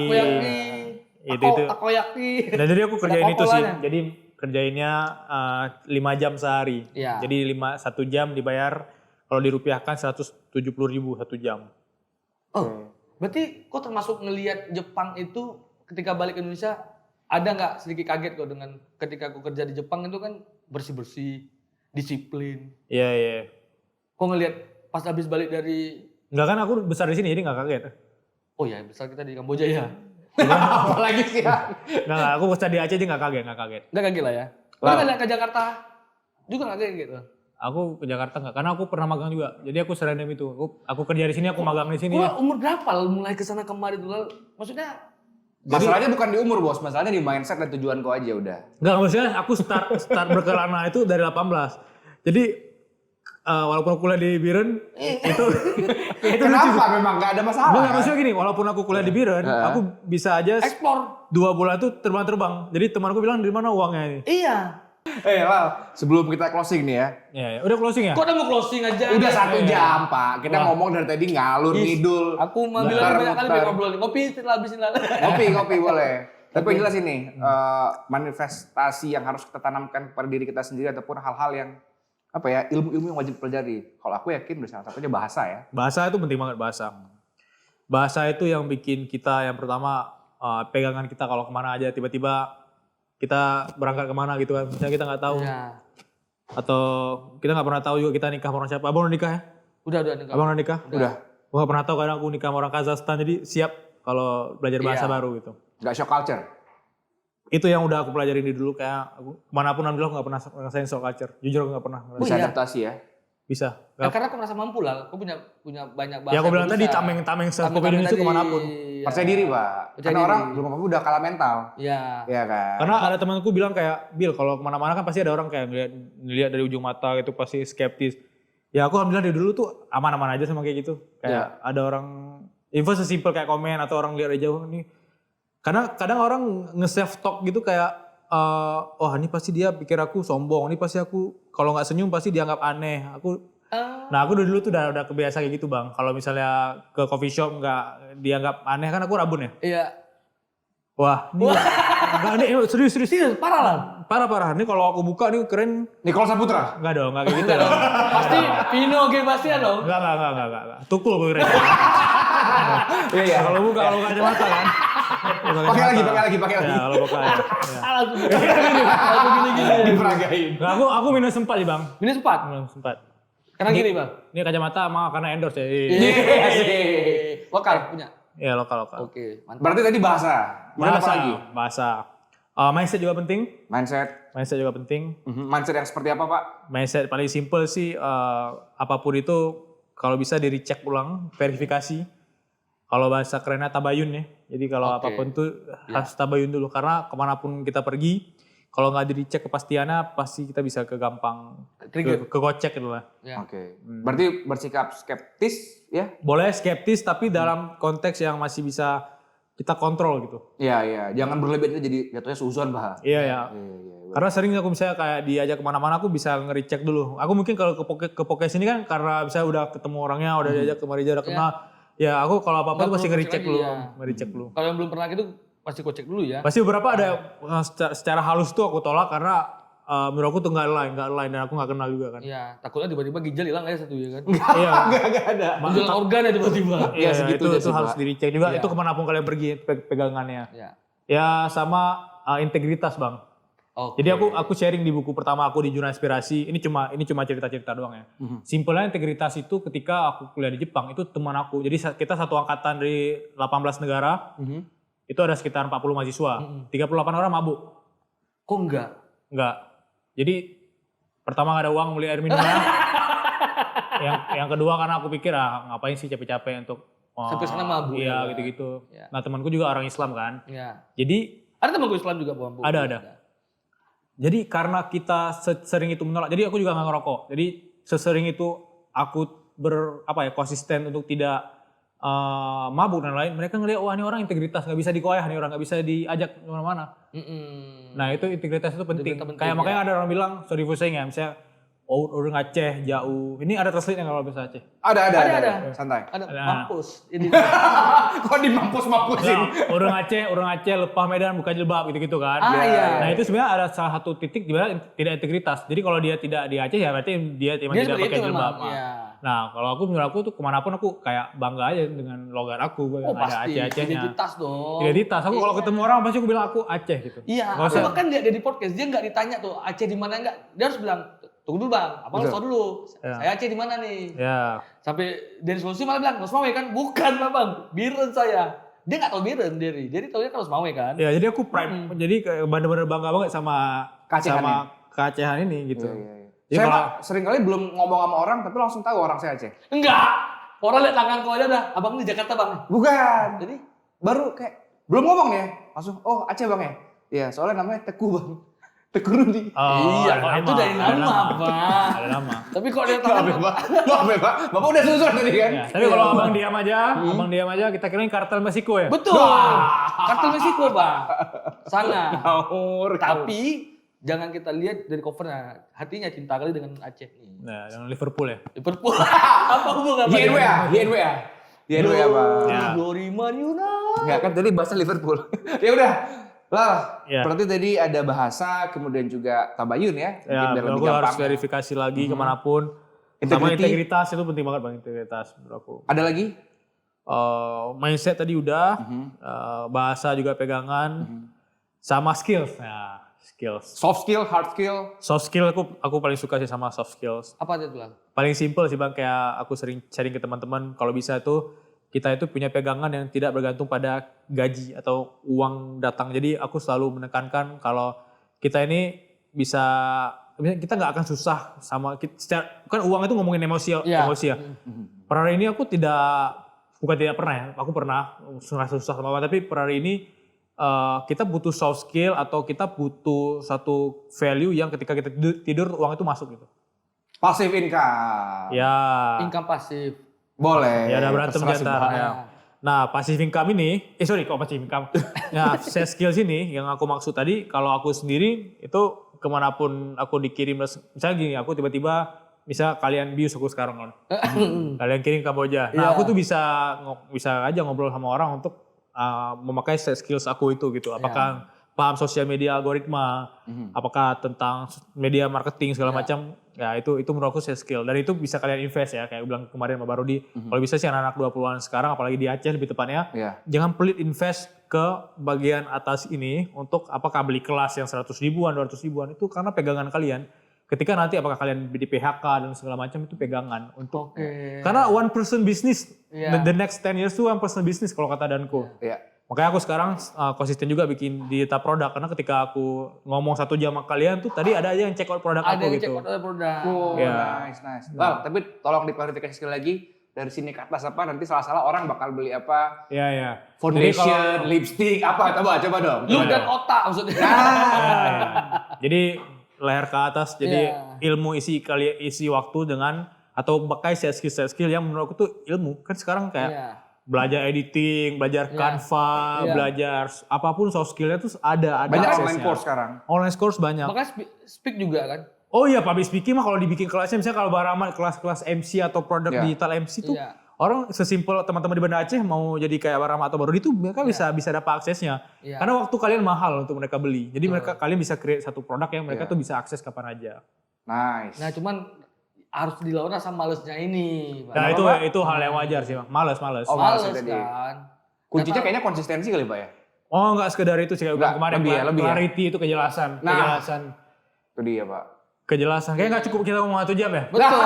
Itu. Takoyaki. Dan jadi aku kerjain Ada itu sih. kopolanya. Jadi kerjainnya 5 jam sehari. Iya. Jadi 1 jam dibayar kalau dirupiahkan 170.000 1 jam. Oh, berarti kok termasuk ngelihat Jepang itu ketika balik ke Indonesia ada nggak sedikit kaget kok dengan ketika aku kerja di Jepang itu kan bersih-bersih, disiplin. Iya, iya. Kok ngelihat pas habis balik dari Enggak kan aku besar di sini jadi nggak kaget. oh ya besar kita di Kamboja ya. Apalagi sih ya? Nggak, aku besar di Aceh aja nggak kaget. Nggak kaget lah ya. Lah. Kalau ngeliat ke Jakarta juga nggak kaget gitu. Aku ke Jakarta nggak, karena aku pernah magang juga. Jadi aku serandom itu. Aku kerja di sini, aku magang di sini. Wah, umur berapa lo mulai kesana kemari dulu? Maksudnya Masalahnya bukan di umur bos, masalahnya di mindset dan tujuan kau aja udah. Enggak, maksudnya aku start berkelana itu dari 18. Jadi walaupun aku kuliah di Biren itu Kenapa? Memang nggak ada masalah. Enggak, maksudnya gini, walaupun aku kuliah di Biren, aku bisa aja ekspor. 2 bulan tuh terbang-terbang. Jadi temanku bilang dari mana uangnya ini? Iya. Lal, sebelum kita closing nih ya. Ya, udah closing ya? Kok udah mau closing aja? Udah 1 jam pak, kita ngomong dari tadi ngalur ngidul. Aku mau bilang banyak kali biar ngobrol. Ngopi setelah habisin lah. Ngopi boleh. Tapi yang jelas ini, manifestasi yang harus kita tanamkan pada diri kita sendiri ataupun hal-hal yang apa ya, ilmu-ilmu yang wajib pelajari. Kalau aku yakin udah salah satunya bahasa ya. Bahasa itu penting banget, bahasa. Bahasa itu yang bikin kita yang pertama pegangan kita kalau kemana aja tiba-tiba kita berangkat kemana gitu kan. Misalnya kita nggak tahu. Ya. Atau kita nggak pernah tahu juga kita nikah sama orang siapa. Abang udah nikah ya? Udah. Abang udah nikah? Udah. Gue nggak pernah tahu kadang aku nikah sama orang Kazakhstan. Jadi siap kalau belajar bahasa Iya. baru gitu. Gak shock culture. Itu yang udah aku pelajarin dulu, kayak aku kemanapun alhamdulillah aku gak pernah ngerasain shock culture. Jujur aku gak pernah ngerasain. Bisa iya. adaptasi ya. Bisa. Ya, karena aku merasa mampu lah. Aku punya banyak bahasa. Ya aku bilang yang tadi bisa. tameng self Tameng confidence itu tadi, kemanapun. iya. Percaya diri pak. Percaya Karena diri. orang belum apa-apa udah kalah mental. Iya. Iya kan. Karena ada temanku bilang kayak, Bil kalau kemana-mana kan pasti ada orang kayak ngeliat dari ujung mata gitu pasti skeptis. Ya aku alhamdulillah dari dulu tuh aman-aman aja sama kayak gitu. Kayak ada orang, info sesimpel kayak komen atau orang lihat dari jauh nih. Karena kadang orang nge-self talk gitu kayak, oh ini pasti dia pikir aku sombong, ini pasti aku kalau nggak senyum pasti dianggap aneh. Nah aku dari dulu tuh udah kebiasa kayak gitu bang. Kalau misalnya ke coffee shop nggak dianggap aneh kan aku rabun ya. Iya. Wah, ini nggak ini serius. Serius, parah lah. Parah. Ini kalau aku buka nih keren. Nicole Saputra. Enggak dong, enggak kayak gitu dong. Pasti Vino Gebastian dong. Enggak. Tukul gue keren. Iya. Kalau buka kacamata kan. Pakai lagi. Ya, kalau buka ya. Langsung gini. Diperagain. Nggak, aku minus 4 nih bang. Minus 4. Minus 4. Karena gini bang. Ini kacamata sama karena endorse ya. Lokal punya. Iya lokal. Oke, mantap. Berarti tadi bahasa. Kemudian apa lagi? Bahasa. Mindset juga penting. Mindset juga penting. Mindset yang seperti apa pak? Mindset paling simple sih, apapun itu kalau bisa di recheck ulang, verifikasi. Kalau bahasa kerennya tabayun ya. Jadi kalau Oke. apapun tuh harus tabayun dulu. Karena kemanapun kita pergi, kalau nggak di recheck kepastiannya, pasti kita bisa kegampang Trigger. kegocek gitu lah. Ya. Oke. Berarti bersikap skeptis ya? Boleh skeptis tapi dalam konteks yang masih bisa kita kontrol gitu. Iya. Jangan berlebihan itu jadi jatuhnya suzon pak. Iya ya. Karena sering aku misalnya kayak diajak kemana-mana aku bisa nge-recheck dulu. Aku mungkin kalau ke Pokes ini kan karena misalnya udah ketemu orangnya, udah diajak kemari udah kenal. Ya aku kalau apa-apa tuh pasti nge-recheck dulu. Nge-recheck dulu. Kalau yang belum pernah gitu pasti kocek dulu ya. Pasti beberapa ada secara halus tuh aku tolak karena menurut aku tuh nggak align dan aku nggak kenal juga kan. Iya, takutnya tiba-tiba ginjal hilang aja satu ya kan. Iya. Enggak ada. Muncul organ ya tiba-tiba. Iya, segitu itu sih, harus Pak. dicek juga. Iya. Itu kemanapun kalian pergi pegangannya. Iya. Ya sama integritas bang. Oke. Jadi aku sharing di buku pertama aku di Jurnal Inspirasi. Ini cuma cerita-cerita doang ya. Simpelnya integritas itu ketika aku kuliah di Jepang itu teman aku. Jadi kita satu angkatan dari 18 negara. Itu ada sekitar 40 mahasiswa. 38 orang mabuk. Kok enggak? Enggak. Jadi pertama gak ada uang beli air minumnya. yang kedua karena aku pikir ngapain sih capek-capek untuk Sampai sana mabuk. Iya ya. gitu-gitu. Iya. Nah temanku juga orang Islam kan. Iya. Jadi Ada temanku Islam juga Bu. Ada. Jadi karena kita sering itu menolak. Jadi aku juga nggak ngerokok. Jadi sesering itu aku konsisten untuk tidak mabuk dan lain. Mereka ngeliat wah ini orang integritas nggak bisa dikoyah nih orang nggak bisa diajak kemana-mana. Nah itu integritas itu penting. Penting, Kayak ya. makanya ada orang bilang sorry for saying ya misalnya orang Aceh jauh. Ini ada translate yang kalau bahasa Aceh. Ada. Santai. Ada Nah. mampus. Ini. Kok dimampus-mampusin? Orang Aceh lepas Medan buka jilbab gitu-gitu kan. Iya. Nah itu sebenarnya ada salah satu titik di mana tidak integritas. Jadi kalau dia tidak di Aceh ya berarti dia Dia tidak seperti pakai itu jilbab. memang. Iya. Nah kalau menurut aku tuh kemanapun aku kayak bangga aja dengan logat aku. Gue Oh yang ada pasti. Aceh-Acehnya. Identitas dong. Identitas. Aku kalau ketemu orang pasti aku bilang aku Aceh gitu. Iya. Nggak Aku usah. bahkan lihat dia di podcast dia nggak ditanya tuh Aceh di mana enggak. Dia harus bilang tunggu dulu bang. Abang harus tahu dulu. Iya. Saya Aceh di mana nih? Ya. Sampai dari solusi malah bilang Rosmawe kan? Bukan lah bang. Biren saya. Dia nggak tahu Biren Derry. Jadi tahu dia kan Rosmawe kan? Ya jadi aku pride. Jadi kayak bener-bener bangga banget sama Keacehan sama keacehan ini gitu. Iya. Jadi Saya kalau- Pak, seringkali belum ngomong sama orang tapi langsung tahu orang saya Aceh. Enggak. Orang lihat tangan kau aja dah. Abang di Jakarta bang. Bukan. Jadi Baru kayak belum ngomong nih ya. Langsung Aceh Bang ya. Iya, soalnya namanya Teguh Bang. Teguh Rudi. Oh, iya, ada itu dari nama, Pak. Ada nama. Tapi kok dia Maaf tangan ya, Pak. Maaf ya, Pak. Bapak udah susun tadi kan. Ya, tapi kalau abang diam aja, kita kirain kartel Meksiko ya. betul. Kartel Meksiko, Bang. Sangat. Ngawur. Tapi jangan kita lihat dari covernya, hatinya cinta kali dengan Aceh nih. Nah, dengan Liverpool ya. Liverpool. Apa hubungannya? YNWA. YNWA, Bang. Ya. Glory Man United. Enggak kan tadi bahasa Liverpool. Ya udah. Lah, Ya. berarti tadi ada bahasa, kemudian juga tabayun ya. Mungkin Ya, biar lebih aku harus gampang. verifikasi lagi kemanapun. Sama Integrity. integritas itu penting banget bang, integritas menurut aku. Ada lagi? Mindset tadi udah, bahasa juga pegangan, sama skills. Nah, skills. Soft skill, hard skill. Soft skill aku paling suka sih sama soft skills. Apa dia bilang? Paling simple sih bang, kayak aku sering sharing ke teman-teman kalau bisa tuh kita itu punya pegangan yang tidak bergantung pada gaji atau uang datang. Jadi aku selalu menekankan kalau kita ini bisa kita nggak akan susah sama kita, kan uang itu ngomongin emosi Iya. ya. Per hari ini aku bukan tidak pernah ya, aku pernah ngerasa susah sama apa, tapi per hari ini kita butuh soft skill atau kita butuh satu value yang ketika kita tidur uang itu masuk gitu. Passive income. Ya. Income pasif. Boleh. Ya ada berantem terserah di sih, antara. Bang. Ya. Nah, passive income ini, kok passive income? Nah, soft skills ini yang aku maksud tadi, kalau aku sendiri itu kemanapun aku dikirim, misalnya gini, aku tiba-tiba, misal kalian bius aku sekarang kan, kalian kirim ke Kamboja. Nah, Iya. aku tuh bisa aja ngobrol sama orang untuk memakai soft skills aku itu gitu. Apakah paham sosial media algoritma, apakah tentang media marketing segala macam, ya itu menurut aku soft skill. Dan itu bisa kalian invest ya, kayak bilang kemarin sama Barudi. Kalau bisa sih anak-anak 20-an sekarang, apalagi di Aceh lebih tepatnya, Iya. jangan pelit invest ke bagian atas ini untuk apakah beli kelas yang 100 ribuan, 200 ribuan, itu karena pegangan kalian. Ketika nanti apakah kalian di PHK dan segala macam itu pegangan untuk. Oke. Karena one person business, Iya. the next 10 years itu one person business kalau kata Danko. Iya. Makanya aku sekarang konsisten juga bikin digital produk, karena ketika aku ngomong 1 jam sama kalian tuh tadi ada aja yang check out produk Ada aku yang gitu. cek out produk. Oh, Ya. nice. Bang, tapi tolong diklarifikasi sekali lagi dari sini ke atas apa nanti salah-salah orang bakal beli apa? Iya, iya. Foundation, Jadi kalau- lipstick, apa? Coba dong. Lu Coba dan dong. otak maksudnya. Ya, ya. Jadi leher ke atas, jadi Iya. ilmu isi waktu dengan atau pakai set skill yang menurut aku tuh ilmu. Kan sekarang kayak Iya. belajar editing, belajar Iya. Canva, Iya. belajar apapun soft skillnya tuh ada Banyak aksesnya. online course sekarang. Online course banyak. Makanya speak juga kan. Oh iya, public speaking mah kalau dibikin kelasnya misalnya kalau Bang Rahmat kelas-kelas MC atau produk Iya. digital MC tuh Iya. orang sesimpel teman-teman di Banda Aceh mau jadi kayak Rama atau Barodi itu mereka bisa dapat aksesnya. Iya. Karena waktu kalian mahal untuk mereka beli. Jadi kalian bisa create satu produk yang mereka tuh bisa akses kapan aja. Nice. Nah cuman harus dilawan rasa malesnya ini. Bang. Nah Kenapa, itu hal yang wajar sih Bang. Males. Oh, Males males tadi. kan. Kuncinya kayaknya konsistensi kali Pak ya? Oh enggak sekedar itu sih kayak Enggak, kemarin lebih ya, Pak. lebih ya. Clarity itu kejelasan. Nah. Itu dia Pak. Kejelasan. Kayak nggak cukup kita ngomong 1 jam ya? Betul.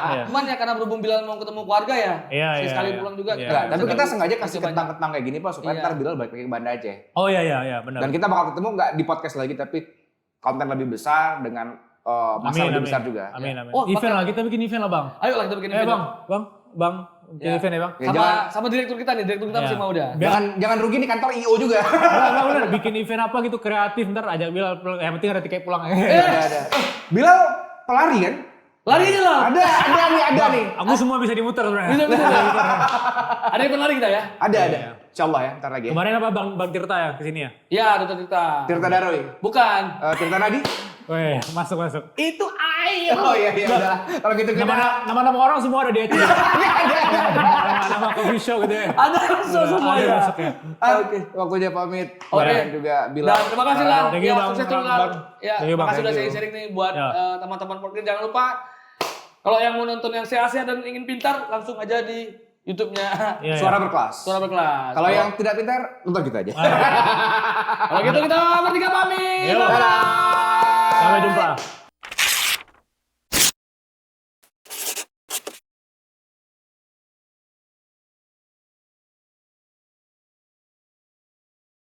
Iya. Cuman ya karena berhubung Bilal mau ketemu keluarga ya. Iya, Sekali iya. pulang juga. Iya. Enggak, tapi bisa kita gabung. sengaja kasih Banyak. kentang-kentang kayak gini Pak supaya Iya. ntar Bilal balik lagi ke Banda Aceh. Oh iya benar. Dan kita bakal ketemu nggak di podcast lagi tapi konten lebih besar dengan masalah lebih besar juga. Amin. Oh, Event maka- lah, kita bikin event lah Bang. Ayo lah kita bikin event. Bang, bikin Ya. event ya Bang. Ya, Sama direktur kita nih, direktur kita Iya. masih mau dah. Jangan rugi nih kantor IO juga. Bener, bikin event apa gitu kreatif ntar ajak Bilal pulang. Yang penting ada tiket pulang. Ada. Bilal pelari kan? Lari aja lah. Ada nih. Aku semua bisa dimuter sebenarnya. Bisa. Ada event lari kita ya? Ada. Iya. Insyaallah ya, ntar lagi ya. Kemarin apa Bang Tirta ya kesini ya? Iya, direktur kita. Tirta Daroy. Bukan. Tirta Nadi? Weh, masuk. Itu air. Oh iya udah. Kalau gitu kita Nama-nama orang semua ada di itu. Nama coffee show gitu ya. Ada semua Ada ya. masuk ya. Oke, waktunya pamit. Oke. Dan juga Bilal. Dan terima kasih lah. Thank you, Bang. Sukses terus Bang. lah. Ya, Thank you, Bang. makasih udah Thank you. sharing nih buat Ya. teman-teman podcast. Jangan lupa kalau yang mau nonton yang Asia dan ingin pintar langsung aja di YouTube-nya Iya, Suara iya. berkelas. Suara Berkelas. Kalau yang tidak pintar, nonton kita aja. Kalau gitu kita bertiga pamit. Yo. Dadah. Sampai jumpa.